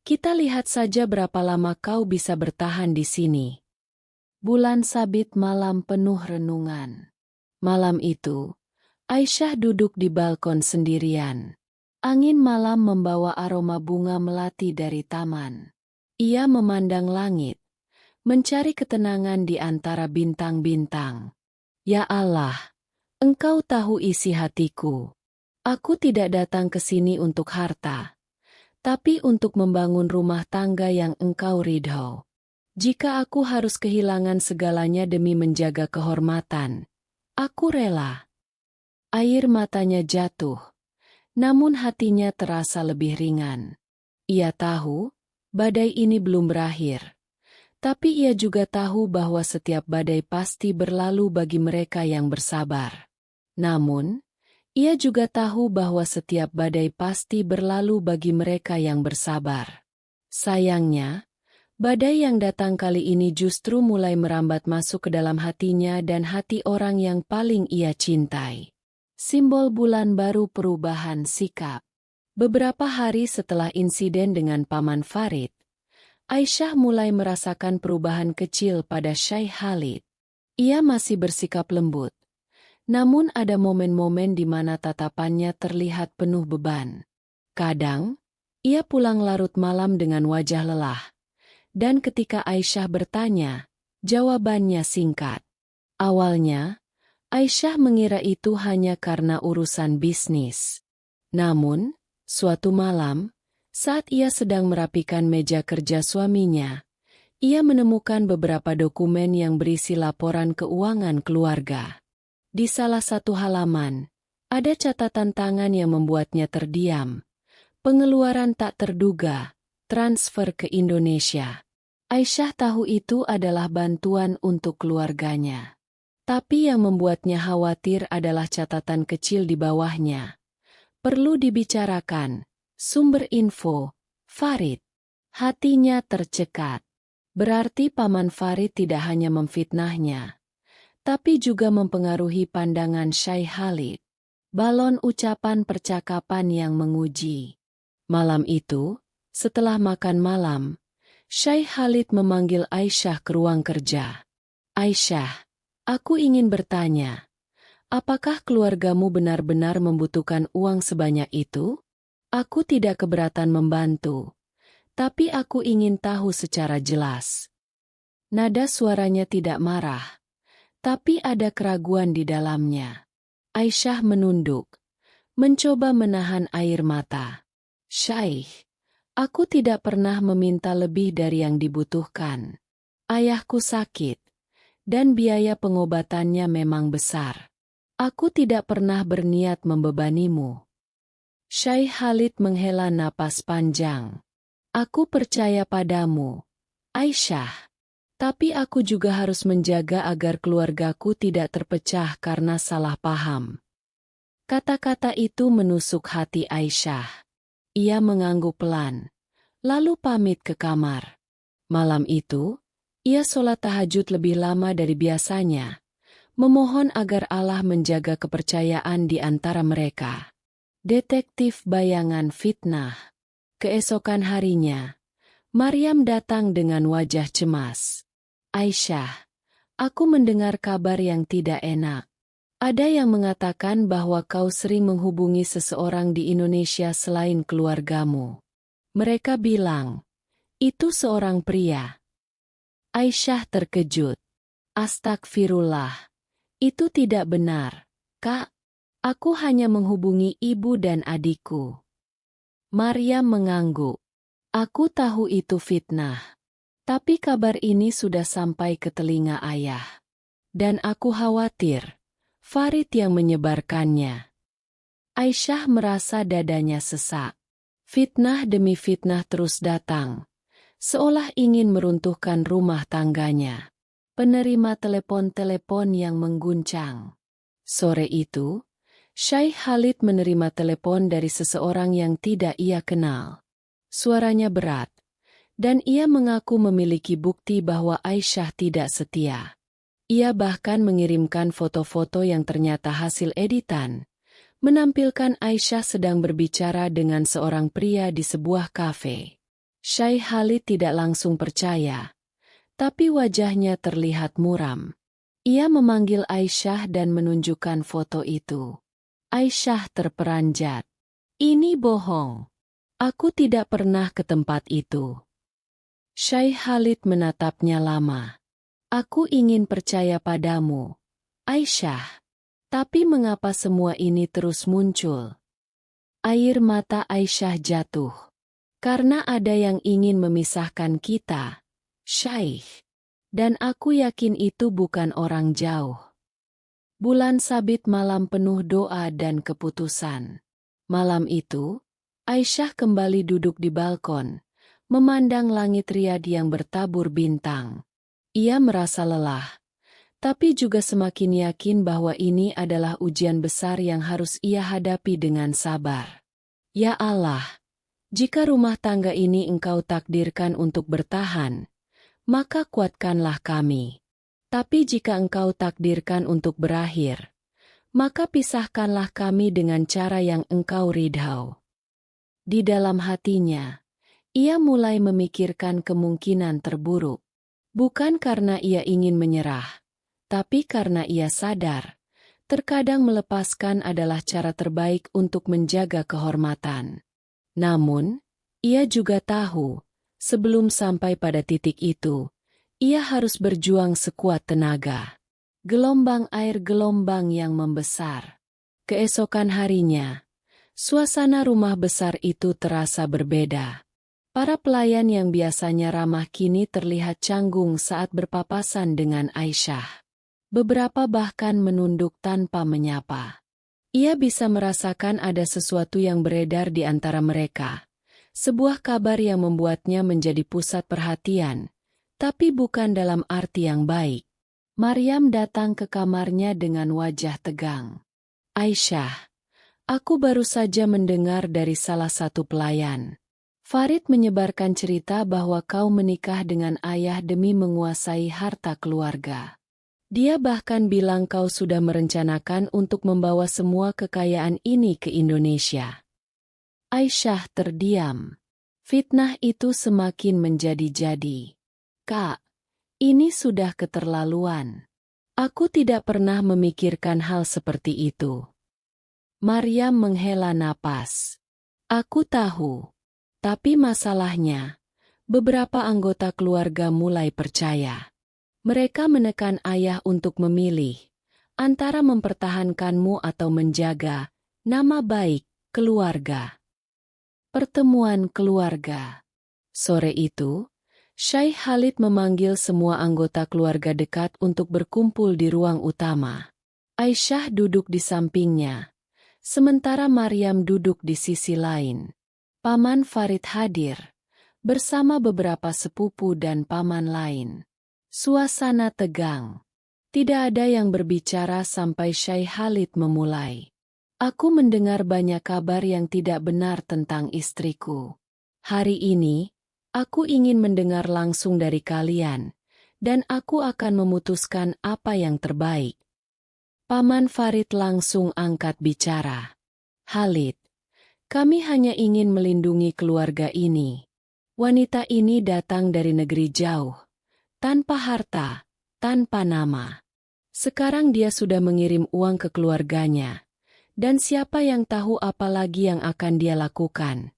"Kita lihat saja berapa lama kau bisa bertahan di sini." Bulan sabit malam penuh renungan. Malam itu, Aisyah duduk di balkon sendirian. Angin malam membawa aroma bunga melati dari taman. Ia memandang langit, mencari ketenangan di antara bintang-bintang. "Ya Allah, Engkau tahu isi hatiku. Aku tidak datang ke sini untuk harta, tapi untuk membangun rumah tangga yang Engkau ridho. Jika aku harus kehilangan segalanya demi menjaga kehormatan, aku rela." Air matanya jatuh, namun hatinya terasa lebih ringan. Ia tahu, badai ini belum berakhir. Tapi ia juga tahu bahwa setiap badai pasti berlalu bagi mereka yang bersabar. Namun, ia juga tahu bahwa setiap badai pasti berlalu bagi mereka yang bersabar. Sayangnya, badai yang datang kali ini justru mulai merambat masuk ke dalam hatinya dan hati orang yang paling ia cintai. Simbol bulan baru perubahan sikap. Beberapa hari setelah insiden dengan Paman Farid, Aisyah mulai merasakan perubahan kecil pada Syekh Khalid. Ia masih bersikap lembut. Namun ada momen-momen di mana tatapannya terlihat penuh beban. Kadang, ia pulang larut malam dengan wajah lelah. Dan ketika Aisyah bertanya, jawabannya singkat. Awalnya, Aisyah mengira itu hanya karena urusan bisnis. Namun, suatu malam, saat ia sedang merapikan meja kerja suaminya, ia menemukan beberapa dokumen yang berisi laporan keuangan keluarga. Di salah satu halaman, ada catatan tangan yang membuatnya terdiam. Pengeluaran tak terduga, transfer ke Indonesia. Aisyah tahu itu adalah bantuan untuk keluarganya. Tapi yang membuatnya khawatir adalah catatan kecil di bawahnya. Perlu dibicarakan. Sumber info, Farid. Hatinya tercekat. Berarti Paman Farid tidak hanya memfitnahnya, tapi juga mempengaruhi pandangan Syekh Khalid. Balon ucapan percakapan yang menguji. Malam itu, setelah makan malam, Syekh Khalid memanggil Aisyah ke ruang kerja. Aisyah, aku ingin bertanya, apakah keluargamu benar-benar membutuhkan uang sebanyak itu? Aku tidak keberatan membantu, tapi aku ingin tahu secara jelas. Nada suaranya tidak marah, tapi ada keraguan di dalamnya. Aisyah menunduk, mencoba menahan air mata. Syekh, aku tidak pernah meminta lebih dari yang dibutuhkan. Ayahku sakit, dan biaya pengobatannya memang besar. Aku tidak pernah berniat membebanimu. Syekh Khalid menghela napas panjang. Aku percaya padamu, Aisyah. Tapi aku juga harus menjaga agar keluargaku tidak terpecah karena salah paham. Kata-kata itu menusuk hati Aisyah. Ia mengangguk pelan, lalu pamit ke kamar. Malam itu, ia sholat tahajud lebih lama dari biasanya, memohon agar Allah menjaga kepercayaan di antara mereka. Detektif bayangan fitnah. Keesokan harinya, Maryam datang dengan wajah cemas. Aisyah, aku mendengar kabar yang tidak enak. Ada yang mengatakan bahwa kau sering menghubungi seseorang di Indonesia selain keluargamu. Mereka bilang, itu seorang pria. Aisyah terkejut. Astagfirullah. Itu tidak benar, Kak. Aku hanya menghubungi ibu dan adikku. Maryam mengangguk. Aku tahu itu fitnah. Tapi kabar ini sudah sampai ke telinga ayah. Dan aku khawatir Farid yang menyebarkannya. Aisyah merasa dadanya sesak. Fitnah demi fitnah terus datang, seolah ingin meruntuhkan rumah tangganya. Penerima telepon-telepon yang mengguncang. Sore itu, Syekh Khalid menerima telepon dari seseorang yang tidak ia kenal. Suaranya berat, dan ia mengaku memiliki bukti bahwa Aisyah tidak setia. Ia bahkan mengirimkan foto-foto yang ternyata hasil editan, menampilkan Aisyah sedang berbicara dengan seorang pria di sebuah kafe. Syekh Khalid tidak langsung percaya, tapi wajahnya terlihat muram. Ia memanggil Aisyah dan menunjukkan foto itu. Aisyah terperanjat. Ini bohong. Aku tidak pernah ke tempat itu. Syekh Khalid menatapnya lama. Aku ingin percaya padamu, Aisyah. Tapi mengapa semua ini terus muncul? Air mata Aisyah jatuh. Karena ada yang ingin memisahkan kita, Syekh. Dan aku yakin itu bukan orang jauh. Bulan sabit malam penuh doa dan keputusan. Malam itu, Aisyah kembali duduk di balkon, memandang langit riyad yang bertabur bintang. Ia merasa lelah, tapi juga semakin yakin bahwa ini adalah ujian besar yang harus ia hadapi dengan sabar. Ya Allah, jika rumah tangga ini Engkau takdirkan untuk bertahan, maka kuatkanlah kami. Tapi jika Engkau takdirkan untuk berakhir, maka pisahkanlah kami dengan cara yang Engkau ridhau. Di dalam hatinya, ia mulai memikirkan kemungkinan terburuk. Bukan karena ia ingin menyerah, tapi karena ia sadar, terkadang melepaskan adalah cara terbaik untuk menjaga kehormatan. Namun, ia juga tahu, sebelum sampai pada titik itu, ia harus berjuang sekuat tenaga. gelombang air gelombang yang membesar. Keesokan harinya, suasana rumah besar itu terasa berbeda. Para pelayan yang biasanya ramah kini terlihat canggung saat berpapasan dengan Aisyah. Beberapa bahkan menunduk tanpa menyapa. Ia bisa merasakan ada sesuatu yang beredar di antara mereka. Sebuah kabar yang membuatnya menjadi pusat perhatian, tapi bukan dalam arti yang baik. Maryam datang ke kamarnya dengan wajah tegang. Aisyah, aku baru saja mendengar dari salah satu pelayan. Farid menyebarkan cerita bahwa kau menikah dengan ayah demi menguasai harta keluarga. Dia bahkan bilang kau sudah merencanakan untuk membawa semua kekayaan ini ke Indonesia. Aisyah terdiam. Fitnah itu semakin menjadi-jadi. Kak, ini sudah keterlaluan. Aku tidak pernah memikirkan hal seperti itu. Maryam menghela napas. Aku tahu. Tapi masalahnya, beberapa anggota keluarga mulai percaya. Mereka menekan ayah untuk memilih antara mempertahankanmu atau menjaga nama baik keluarga. Pertemuan keluarga. Sore itu, Syekh Khalid memanggil semua anggota keluarga dekat untuk berkumpul di ruang utama. Aisyah duduk di sampingnya, sementara Maryam duduk di sisi lain. Paman Farid hadir, bersama beberapa sepupu dan paman lain. Suasana tegang. Tidak ada yang berbicara sampai Syekh Khalid memulai. Aku mendengar banyak kabar yang tidak benar tentang istriku. Hari ini, aku ingin mendengar langsung dari kalian, dan aku akan memutuskan apa yang terbaik. Paman Farid langsung angkat bicara. Khalid, kami hanya ingin melindungi keluarga ini. Wanita ini datang dari negeri jauh, tanpa harta, tanpa nama. Sekarang dia sudah mengirim uang ke keluarganya, dan siapa yang tahu apa lagi yang akan dia lakukan.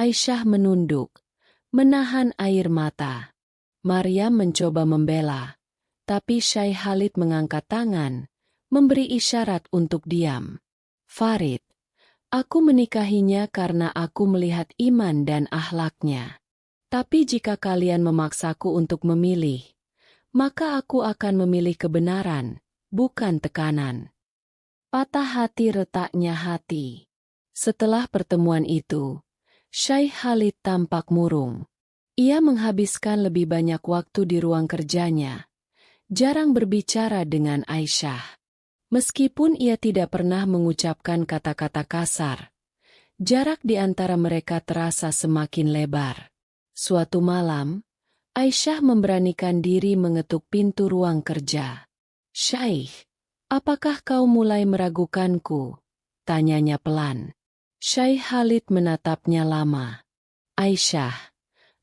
Aisyah menunduk, menahan air mata. Maryam mencoba membela, tapi Syekh Khalid mengangkat tangan, memberi isyarat untuk diam. Farid, aku menikahinya karena aku melihat iman dan akhlaknya. Tapi jika kalian memaksaku untuk memilih, maka aku akan memilih kebenaran, bukan tekanan. Patah hati retaknya hati. Setelah pertemuan itu, Syekh Khalid tampak murung. Ia menghabiskan lebih banyak waktu di ruang kerjanya. Jarang berbicara dengan Aisyah. Meskipun ia tidak pernah mengucapkan kata-kata kasar, jarak di antara mereka terasa semakin lebar. Suatu malam, Aisyah memberanikan diri mengetuk pintu ruang kerja. Syekh, apakah kau mulai meragukanku? Tanyanya pelan. Syekh Khalid menatapnya lama. Aisyah,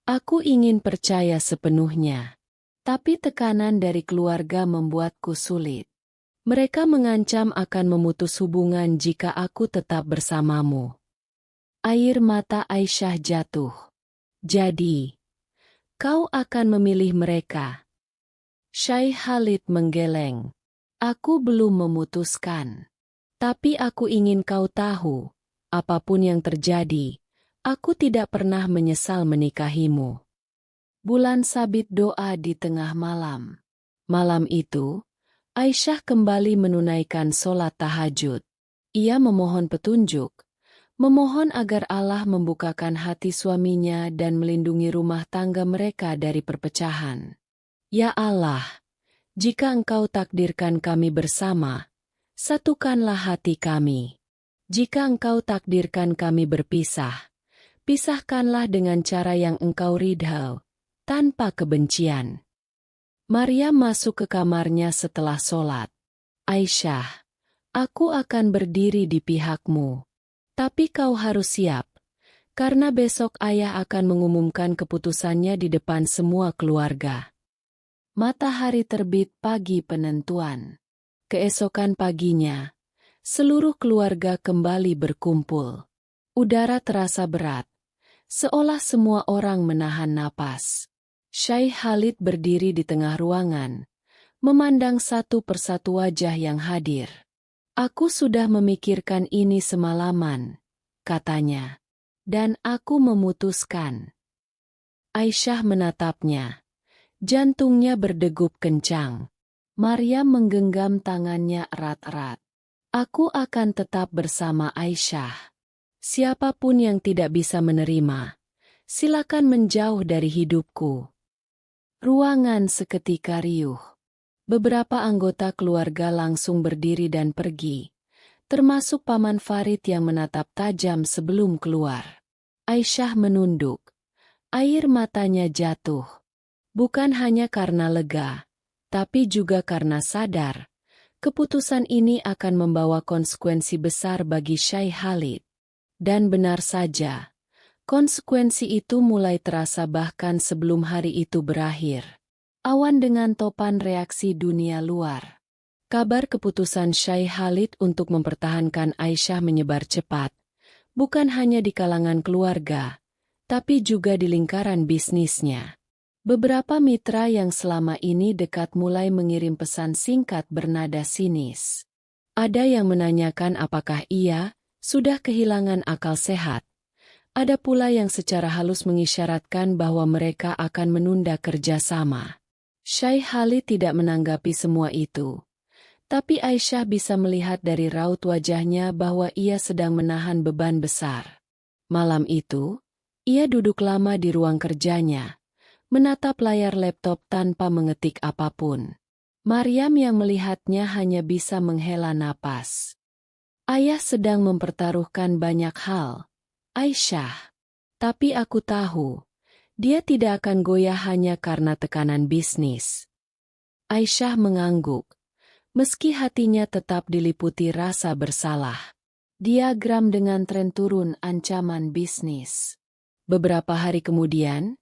aku ingin percaya sepenuhnya. Tapi tekanan dari keluarga membuatku sulit. Mereka mengancam akan memutus hubungan jika aku tetap bersamamu. Air mata Aisyah jatuh. Jadi, kau akan memilih mereka? Syekh Khalid menggeleng. Aku belum memutuskan. Tapi aku ingin kau tahu, apapun yang terjadi, aku tidak pernah menyesal menikahimu. Bulan sabit doa di tengah malam. Malam itu, Aisyah kembali menunaikan sholat tahajud. Ia memohon petunjuk, memohon agar Allah membukakan hati suaminya dan melindungi rumah tangga mereka dari perpecahan. Ya Allah, jika Engkau takdirkan kami bersama, satukanlah hati kami. Jika Engkau takdirkan kami berpisah, pisahkanlah dengan cara yang Engkau ridho, tanpa kebencian. Maryam masuk ke kamarnya setelah sholat. Aisyah, aku akan berdiri di pihakmu. Tapi kau harus siap, karena besok ayah akan mengumumkan keputusannya di depan semua keluarga. Matahari terbit pagi penentuan. Keesokan paginya, seluruh keluarga kembali berkumpul. Udara terasa berat, seolah semua orang menahan napas. Syekh Khalid berdiri di tengah ruangan, memandang satu persatu wajah yang hadir. "Aku sudah memikirkan ini semalaman," katanya. "Dan aku memutuskan." Aisyah menatapnya. Jantungnya berdegup kencang. Maryam menggenggam tangannya erat-erat. "Aku akan tetap bersama Aisyah. Siapapun yang tidak bisa menerima, silakan menjauh dari hidupku." Ruangan seketika riuh. Beberapa anggota keluarga langsung berdiri dan pergi, termasuk Paman Farid yang menatap tajam sebelum keluar. Aisyah menunduk. Air matanya jatuh. Bukan hanya karena lega, tapi juga karena sadar, keputusan ini akan membawa konsekuensi besar bagi Syekh Khalid. Dan benar saja, konsekuensi itu mulai terasa bahkan sebelum hari itu berakhir. Awan dengan topan reaksi dunia luar. Kabar keputusan Syekh Khalid untuk mempertahankan Aisyah menyebar cepat, bukan hanya di kalangan keluarga, tapi juga di lingkaran bisnisnya. Beberapa mitra yang selama ini dekat mulai mengirim pesan singkat bernada sinis. Ada yang menanyakan apakah ia sudah kehilangan akal sehat. Ada pula yang secara halus mengisyaratkan bahwa mereka akan menunda kerjasama. Syekh Khalid tidak menanggapi semua itu. Tapi Aisyah bisa melihat dari raut wajahnya bahwa ia sedang menahan beban besar. Malam itu, ia duduk lama di ruang kerjanya, menatap layar laptop tanpa mengetik apapun. Maryam yang melihatnya hanya bisa menghela napas. "Ayah sedang mempertaruhkan banyak hal, Aisyah. Tapi aku tahu, dia tidak akan goyah hanya karena tekanan bisnis." Aisyah mengangguk, meski hatinya tetap diliputi rasa bersalah. Diagram dengan tren turun ancaman bisnis. Beberapa hari kemudian,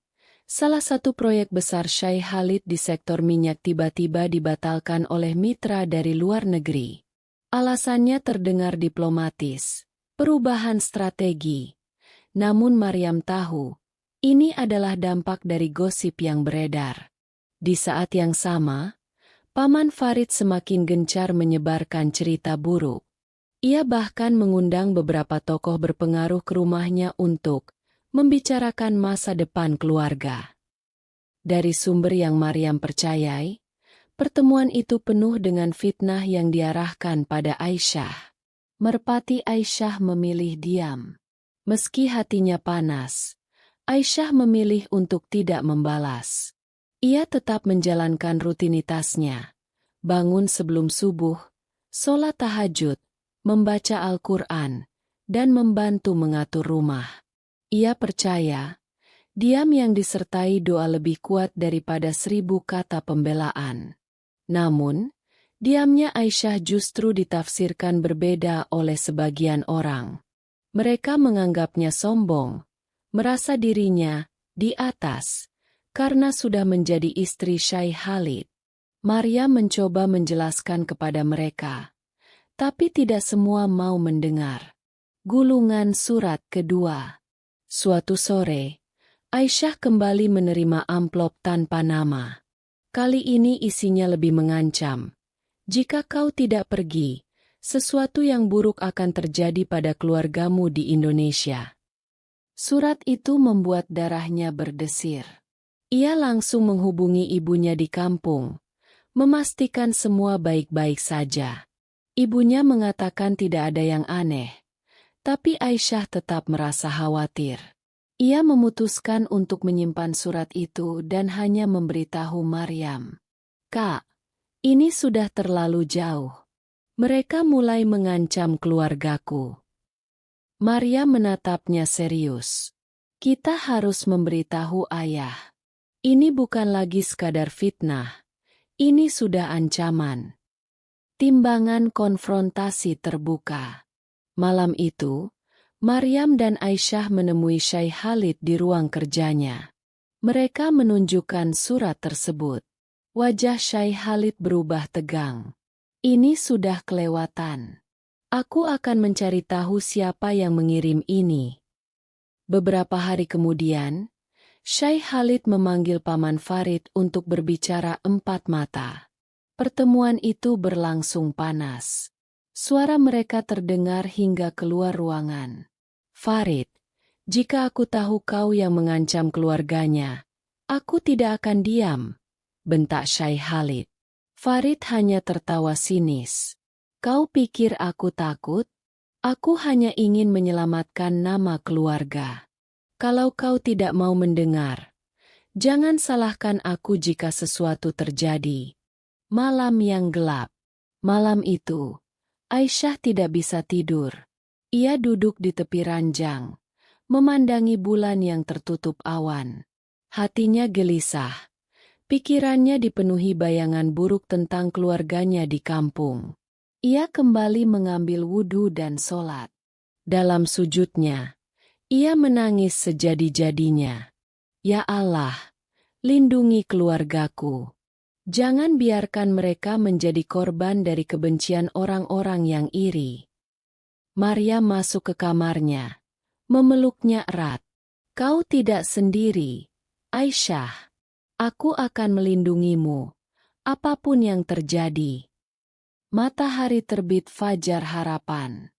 salah satu proyek besar Syekh Khalid di sektor minyak tiba-tiba dibatalkan oleh mitra dari luar negeri. Alasannya terdengar diplomatis, perubahan strategi. Namun Maryam tahu, ini adalah dampak dari gosip yang beredar. Di saat yang sama, Paman Farid semakin gencar menyebarkan cerita buruk. Ia bahkan mengundang beberapa tokoh berpengaruh ke rumahnya untuk membicarakan masa depan keluarga. Dari sumber yang Maryam percayai, pertemuan itu penuh dengan fitnah yang diarahkan pada Aisyah. Merpati Aisyah memilih diam. Meski hatinya panas, Aisyah memilih untuk tidak membalas. Ia tetap menjalankan rutinitasnya, bangun sebelum subuh, sholat tahajud, membaca Al-Quran, dan membantu mengatur rumah. Ia percaya, diam yang disertai doa lebih kuat daripada 1000 kata pembelaan. Namun, diamnya Aisyah justru ditafsirkan berbeda oleh sebagian orang. Mereka menganggapnya sombong, merasa dirinya di atas, karena sudah menjadi istri Syekh Khalid. Maryam mencoba menjelaskan kepada mereka, tapi tidak semua mau mendengar. Gulungan surat kedua. Suatu sore, Aisyah kembali menerima amplop tanpa nama. Kali ini isinya lebih mengancam. "Jika kau tidak pergi, sesuatu yang buruk akan terjadi pada keluargamu di Indonesia." Surat itu membuat darahnya berdesir. Ia langsung menghubungi ibunya di kampung, memastikan semua baik-baik saja. Ibunya mengatakan tidak ada yang aneh, tapi Aisyah tetap merasa khawatir. Ia memutuskan untuk menyimpan surat itu dan hanya memberitahu Maryam. "Kak, ini sudah terlalu jauh. Mereka mulai mengancam keluargaku." Maryam menatapnya serius. "Kita harus memberitahu ayah. Ini bukan lagi sekadar fitnah. Ini sudah ancaman." Timbangan konfrontasi terbuka. Malam itu, Maryam dan Aisyah menemui Syekh Khalid di ruang kerjanya. Mereka menunjukkan surat tersebut. Wajah Syekh Khalid berubah tegang. "Ini sudah kelewatan. Aku akan mencari tahu siapa yang mengirim ini." Beberapa hari kemudian, Syekh Khalid memanggil Paman Farid untuk berbicara empat mata. Pertemuan itu berlangsung panas. Suara mereka terdengar hingga keluar ruangan. Farid, jika aku tahu kau yang mengancam keluarganya, aku tidak akan diam, bentak Syekh Khalid. Farid hanya tertawa sinis. Kau pikir aku takut? Aku hanya ingin menyelamatkan nama keluarga. Kalau kau tidak mau mendengar, jangan salahkan aku jika sesuatu terjadi. Malam yang gelap. Malam itu, Aisyah tidak bisa tidur. Ia duduk di tepi ranjang, memandangi bulan yang tertutup awan. Hatinya gelisah. Pikirannya dipenuhi bayangan buruk tentang keluarganya di kampung. Ia kembali mengambil wudhu dan sholat. Dalam sujudnya, ia menangis sejadi-jadinya. Ya Allah, lindungi keluargaku. Jangan biarkan mereka menjadi korban dari kebencian orang-orang yang iri. Maria masuk ke kamarnya, memeluknya erat. Kau tidak sendiri, Aisyah. Aku akan melindungimu, apapun yang terjadi. Matahari terbit fajar harapan.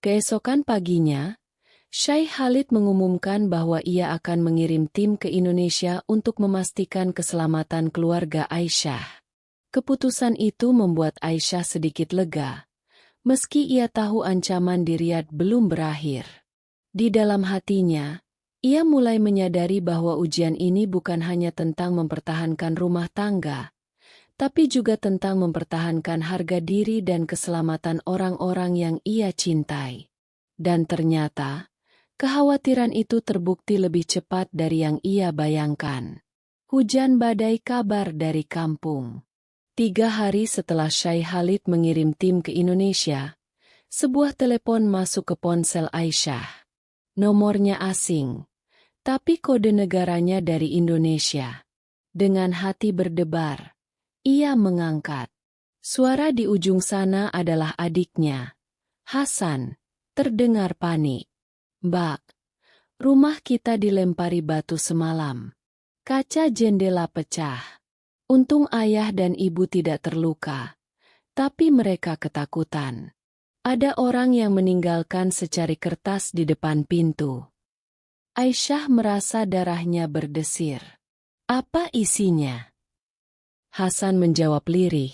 Keesokan paginya, Syekh Khalid mengumumkan bahwa ia akan mengirim tim ke Indonesia untuk memastikan keselamatan keluarga Aisyah. Keputusan itu membuat Aisyah sedikit lega, meski ia tahu ancaman di Riyadh belum berakhir. Di dalam hatinya, ia mulai menyadari bahwa ujian ini bukan hanya tentang mempertahankan rumah tangga, tapi juga tentang mempertahankan harga diri dan keselamatan orang-orang yang ia cintai. Dan ternyata, kekhawatiran itu terbukti lebih cepat dari yang ia bayangkan. Hujan badai kabar dari kampung. 3 hari setelah Syekh Khalid mengirim tim ke Indonesia, sebuah telepon masuk ke ponsel Aisyah. Nomornya asing, tapi kode negaranya dari Indonesia. Dengan hati berdebar, ia mengangkat. Suara di ujung sana adalah adiknya, Hasan. Terdengar panik. Mbak, rumah kita dilempari batu semalam. Kaca jendela pecah. Untung ayah dan ibu tidak terluka, tapi mereka ketakutan. Ada orang yang meninggalkan secari kertas di depan pintu. Aisyah merasa darahnya berdesir. Apa isinya? Hasan menjawab lirih.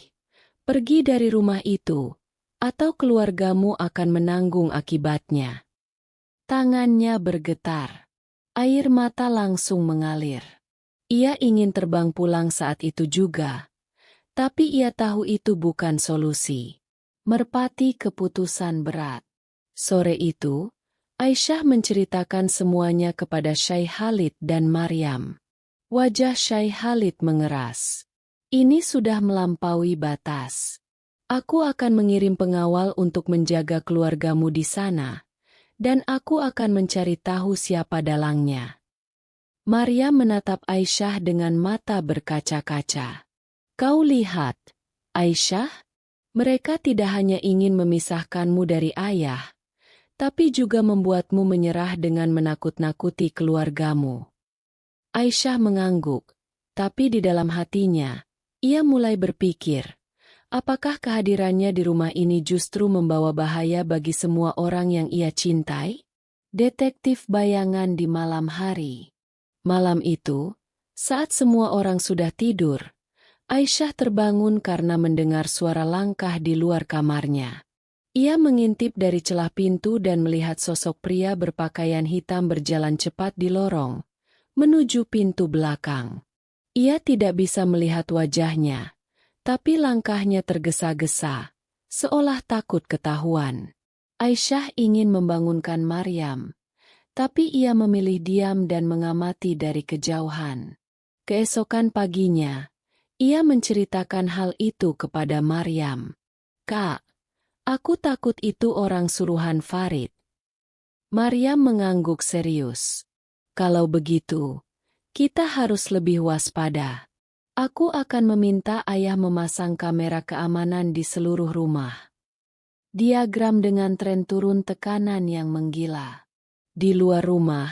Pergi dari rumah itu, atau keluargamu akan menanggung akibatnya. Tangannya bergetar. Air mata langsung mengalir. Ia ingin terbang pulang saat itu juga. Tapi ia tahu itu bukan solusi. Merpati keputusan berat. Sore itu, Aisyah menceritakan semuanya kepada Syekh Khalid dan Maryam. Wajah Syekh Khalid mengeras. Ini sudah melampaui batas. Aku akan mengirim pengawal untuk menjaga keluargamu di sana, dan aku akan mencari tahu siapa dalangnya. Maria menatap Aisyah dengan mata berkaca-kaca. Kau lihat, Aisyah, mereka tidak hanya ingin memisahkanmu dari ayah, tapi juga membuatmu menyerah dengan menakut-nakuti keluargamu. Aisyah mengangguk, tapi di dalam hatinya, ia mulai berpikir, apakah kehadirannya di rumah ini justru membawa bahaya bagi semua orang yang ia cintai? Detektif bayangan di malam hari. Malam itu, saat semua orang sudah tidur, Aisyah terbangun karena mendengar suara langkah di luar kamarnya. Ia mengintip dari celah pintu dan melihat sosok pria berpakaian hitam berjalan cepat di lorong, menuju pintu belakang. Ia tidak bisa melihat wajahnya, tapi langkahnya tergesa-gesa, seolah takut ketahuan. Aisyah ingin membangunkan Maryam, tapi ia memilih diam dan mengamati dari kejauhan. Keesokan paginya, ia menceritakan hal itu kepada Maryam. Kak, aku takut itu orang suruhan Farid. Maryam mengangguk serius. Kalau begitu, kita harus lebih waspada. Aku akan meminta ayah memasang kamera keamanan di seluruh rumah. Diagram dengan tren turun tekanan yang menggila. Di luar rumah,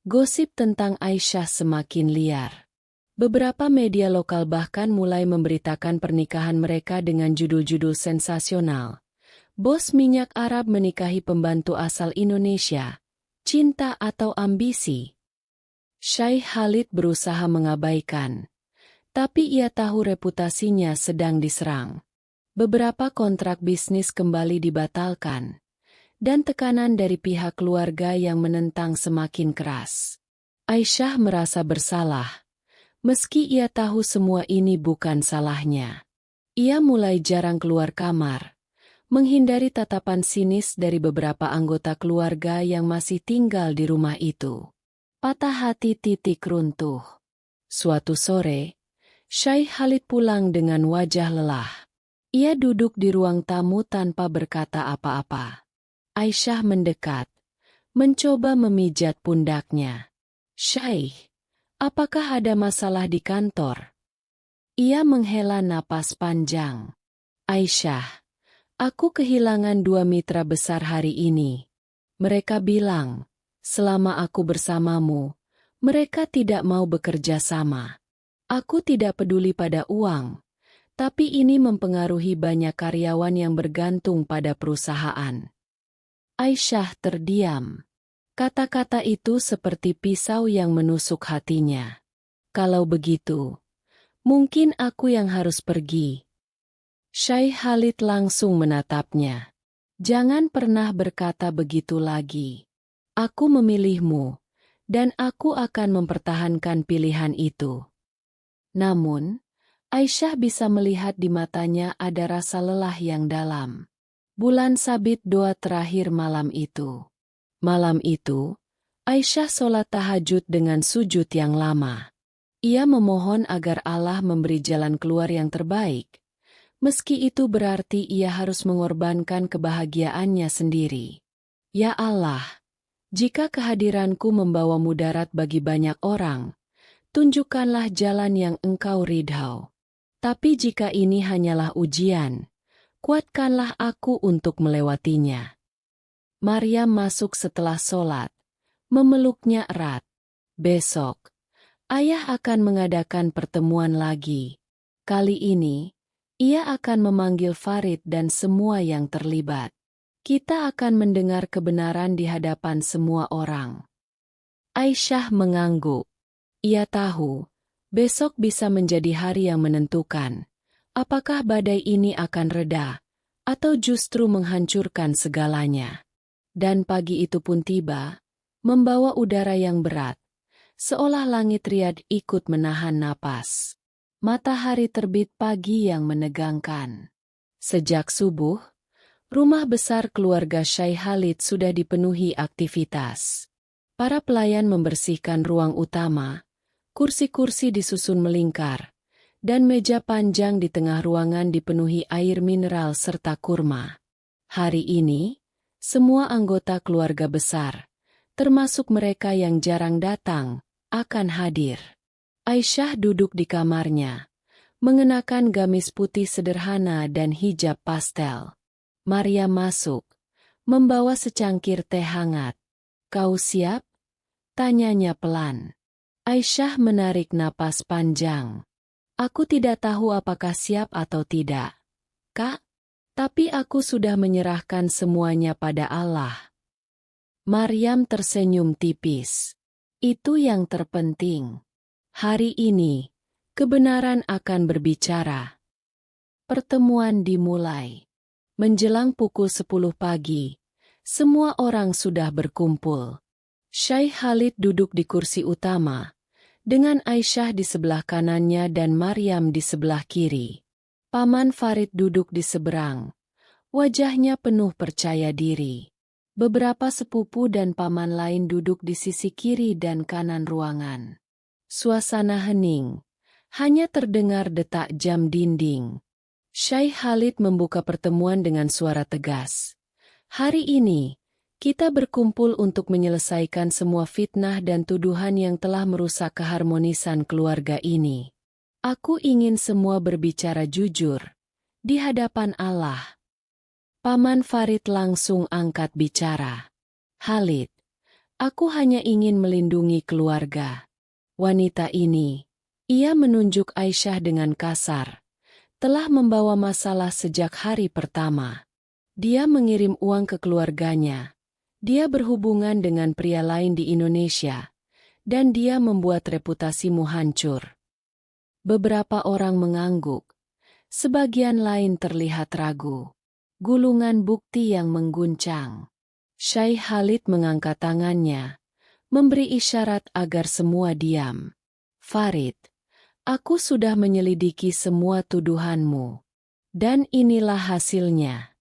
gosip tentang Aisyah semakin liar. Beberapa media lokal bahkan mulai memberitakan pernikahan mereka dengan judul-judul sensasional. Bos minyak Arab menikahi pembantu asal Indonesia. Cinta atau ambisi? Syekh Khalid berusaha mengabaikan. Tapi ia tahu reputasinya sedang diserang. Beberapa kontrak bisnis kembali dibatalkan. Dan tekanan dari pihak keluarga yang menentang semakin keras. Aisyah merasa bersalah. Meski ia tahu semua ini bukan salahnya. Ia mulai jarang keluar kamar, menghindari tatapan sinis dari beberapa anggota keluarga yang masih tinggal di rumah itu. Patah hati titik runtuh. Suatu sore, Syekh Khalid pulang dengan wajah lelah. Ia duduk di ruang tamu tanpa berkata apa-apa. Aisyah mendekat, mencoba memijat pundaknya. "Syekh, apakah ada masalah di kantor?" Ia menghela napas panjang. "Aisyah, aku kehilangan 2 mitra besar hari ini. Mereka bilang, selama aku bersamamu, mereka tidak mau bekerja sama. Aku tidak peduli pada uang, tapi ini mempengaruhi banyak karyawan yang bergantung pada perusahaan." Aisyah terdiam. Kata-kata itu seperti pisau yang menusuk hatinya. "Kalau begitu, mungkin aku yang harus pergi." Syekh Khalid langsung menatapnya. "Jangan pernah berkata begitu lagi. Aku memilihmu, dan aku akan mempertahankan pilihan itu." Namun, Aisyah bisa melihat di matanya ada rasa lelah yang dalam. Bulan sabit doa terakhir malam itu. Malam itu, Aisyah sholat tahajud dengan sujud yang lama. Ia memohon agar Allah memberi jalan keluar yang terbaik, meski itu berarti ia harus mengorbankan kebahagiaannya sendiri. "Ya Allah, jika kehadiranku membawa mudarat bagi banyak orang, tunjukkanlah jalan yang Engkau ridhau. Tapi jika ini hanyalah ujian, kuatkanlah aku untuk melewatinya." Maryam masuk setelah sholat, memeluknya erat. "Besok, ayah akan mengadakan pertemuan lagi. Kali ini, ia akan memanggil Farid dan semua yang terlibat. Kita akan mendengar kebenaran di hadapan semua orang." Aisyah mengangguk. Ia tahu, besok bisa menjadi hari yang menentukan. Apakah badai ini akan reda, atau justru menghancurkan segalanya? Dan pagi itu pun tiba, membawa udara yang berat, seolah langit Riyadh ikut menahan napas. Matahari terbit pagi yang menegangkan. Sejak subuh, rumah besar keluarga Syekh Khalid sudah dipenuhi aktivitas. Para pelayan membersihkan ruang utama, kursi-kursi disusun melingkar, dan meja panjang di tengah ruangan dipenuhi air mineral serta kurma. Hari ini, semua anggota keluarga besar, termasuk mereka yang jarang datang, akan hadir. Aisyah duduk di kamarnya, mengenakan gamis putih sederhana dan hijab pastel. Maria masuk, membawa secangkir teh hangat. "Kau siap?" tanyanya pelan. Aisyah menarik napas panjang. "Aku tidak tahu apakah siap atau tidak, Kak. Tapi aku sudah menyerahkan semuanya pada Allah." Maryam tersenyum tipis. "Itu yang terpenting. Hari ini, kebenaran akan berbicara." Pertemuan dimulai. Menjelang pukul 10 pagi, semua orang sudah berkumpul. Syekh Khalid duduk di kursi utama, dengan Aisyah di sebelah kanannya dan Maryam di sebelah kiri. Paman Farid duduk di seberang. Wajahnya penuh percaya diri. Beberapa sepupu dan paman lain duduk di sisi kiri dan kanan ruangan. Suasana hening. Hanya terdengar detak jam dinding. Syekh Khalid membuka pertemuan dengan suara tegas. "Hari ini, kita berkumpul untuk menyelesaikan semua fitnah dan tuduhan yang telah merusak keharmonisan keluarga ini. Aku ingin semua berbicara jujur, di hadapan Allah." Paman Farid langsung angkat bicara. "Khalid, aku hanya ingin melindungi keluarga. Wanita ini, Ia menunjuk Aisyah dengan kasar. Telah membawa masalah sejak hari pertama. Dia mengirim uang ke keluarganya. Dia berhubungan dengan pria lain di Indonesia. Dan dia membuat reputasimu hancur. Beberapa orang mengangguk. Sebagian lain terlihat ragu. Gulungan bukti yang mengguncang. Syekh Khalid mengangkat tangannya, memberi isyarat agar semua diam. Farid, aku sudah menyelidiki semua tuduhanmu. Dan inilah hasilnya.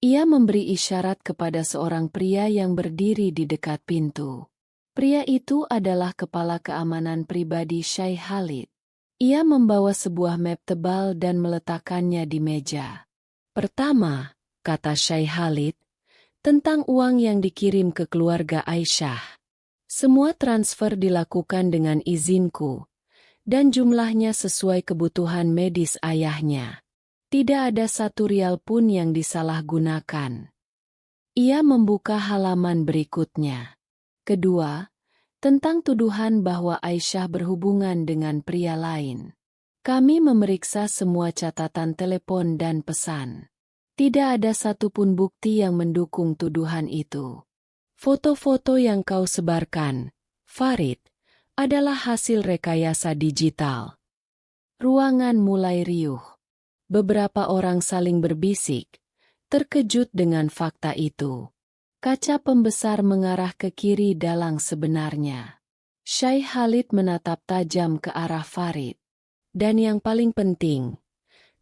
Ia memberi isyarat kepada seorang pria yang berdiri di dekat pintu. Pria itu adalah kepala keamanan pribadi Syekh Khalid. Ia membawa sebuah map tebal dan meletakkannya di meja. Pertama, kata Syekh Khalid, tentang uang yang dikirim ke keluarga Aisyah. Semua transfer dilakukan dengan izinku, dan jumlahnya sesuai kebutuhan medis ayahnya. Tidak ada satu rial pun yang disalahgunakan. Ia membuka halaman berikutnya. Kedua, tentang tuduhan bahwa Aisyah berhubungan dengan pria lain. Kami memeriksa semua catatan telepon dan pesan. Tidak ada satupun bukti yang mendukung tuduhan itu. Foto-foto yang kau sebarkan, Farid, adalah hasil rekayasa digital. Ruangan mulai riuh. Beberapa orang saling berbisik, terkejut dengan fakta itu. Kaca pembesar mengarah ke kiri dalang sebenarnya. Syekh Khalid menatap tajam ke arah Farid. Dan yang paling penting,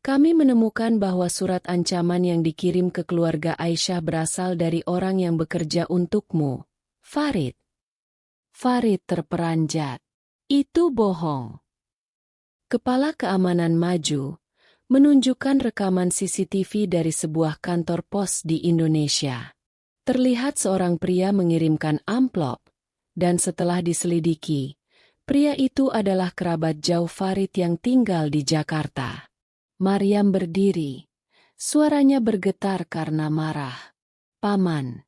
kami menemukan bahwa surat ancaman yang dikirim ke keluarga Aisyah berasal dari orang yang bekerja untukmu, Farid. Farid terperanjat. Itu bohong. Kepala keamanan maju, menunjukkan rekaman CCTV dari sebuah kantor pos di Indonesia. Terlihat seorang pria mengirimkan amplop, dan setelah diselidiki, pria itu adalah kerabat jauh Farid yang tinggal di Jakarta. Maryam berdiri. Suaranya bergetar karena marah. Paman,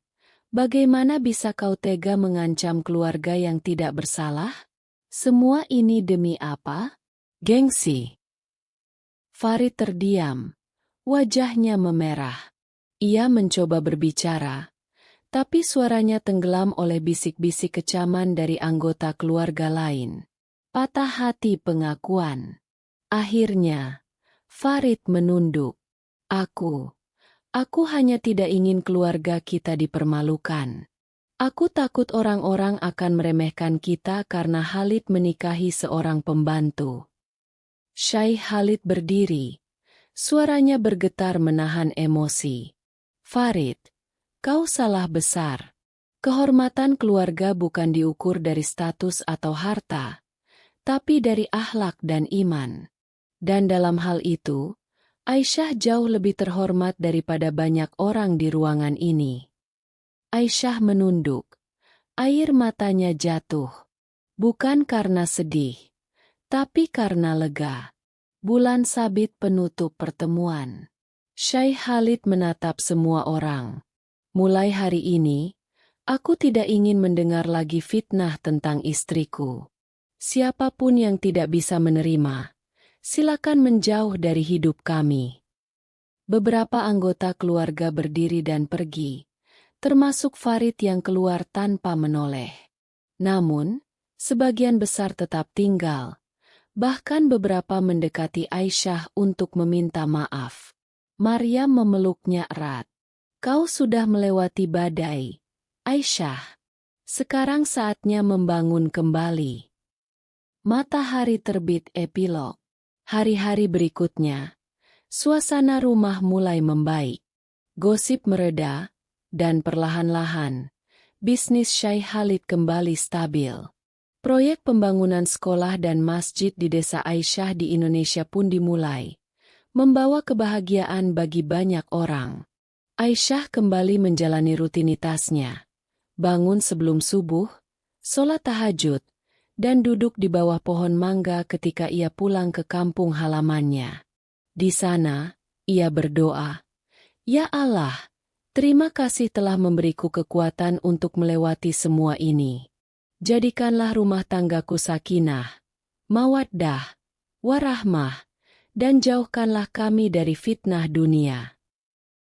bagaimana bisa kau tega mengancam keluarga yang tidak bersalah? Semua ini demi apa? Gengsi. Farid terdiam. Wajahnya memerah. Ia mencoba berbicara, tapi suaranya tenggelam oleh bisik-bisik kecaman dari anggota keluarga lain. Patah hati pengakuan. Akhirnya, Farid menunduk. Aku hanya tidak ingin keluarga kita dipermalukan. Aku takut orang-orang akan meremehkan kita karena Khalid menikahi seorang pembantu. Syekh Khalid berdiri. Suaranya bergetar menahan emosi. Farid, kau salah besar. Kehormatan keluarga bukan diukur dari status atau harta, tapi dari akhlak dan iman. Dan dalam hal itu, Aisyah jauh lebih terhormat daripada banyak orang di ruangan ini. Aisyah menunduk. Air matanya jatuh. Bukan karena sedih, tapi karena lega. Bulan sabit penutup pertemuan. Syekh Khalid menatap semua orang. Mulai hari ini, aku tidak ingin mendengar lagi fitnah tentang istriku. Siapapun yang tidak bisa menerima, silakan menjauh dari hidup kami. Beberapa anggota keluarga berdiri dan pergi, termasuk Farid yang keluar tanpa menoleh. Namun, sebagian besar tetap tinggal, bahkan beberapa mendekati Aisyah untuk meminta maaf. Maryam memeluknya erat. Kau sudah melewati badai, Aisyah. Sekarang saatnya membangun kembali. Matahari terbit epilog. Hari-hari berikutnya, suasana rumah mulai membaik. Gosip mereda, dan perlahan-lahan, bisnis Syekh Khalid kembali stabil. Proyek pembangunan sekolah dan masjid di desa Aisyah di Indonesia pun dimulai, membawa kebahagiaan bagi banyak orang. Aisyah kembali menjalani rutinitasnya, bangun sebelum subuh, sholat tahajud, dan duduk di bawah pohon mangga ketika ia pulang ke kampung halamannya. Di sana, ia berdoa, "Ya Allah, terima kasih telah memberiku kekuatan untuk melewati semua ini. Jadikanlah rumah tanggaku sakinah, mawaddah, warahmah, dan jauhkanlah kami dari fitnah dunia.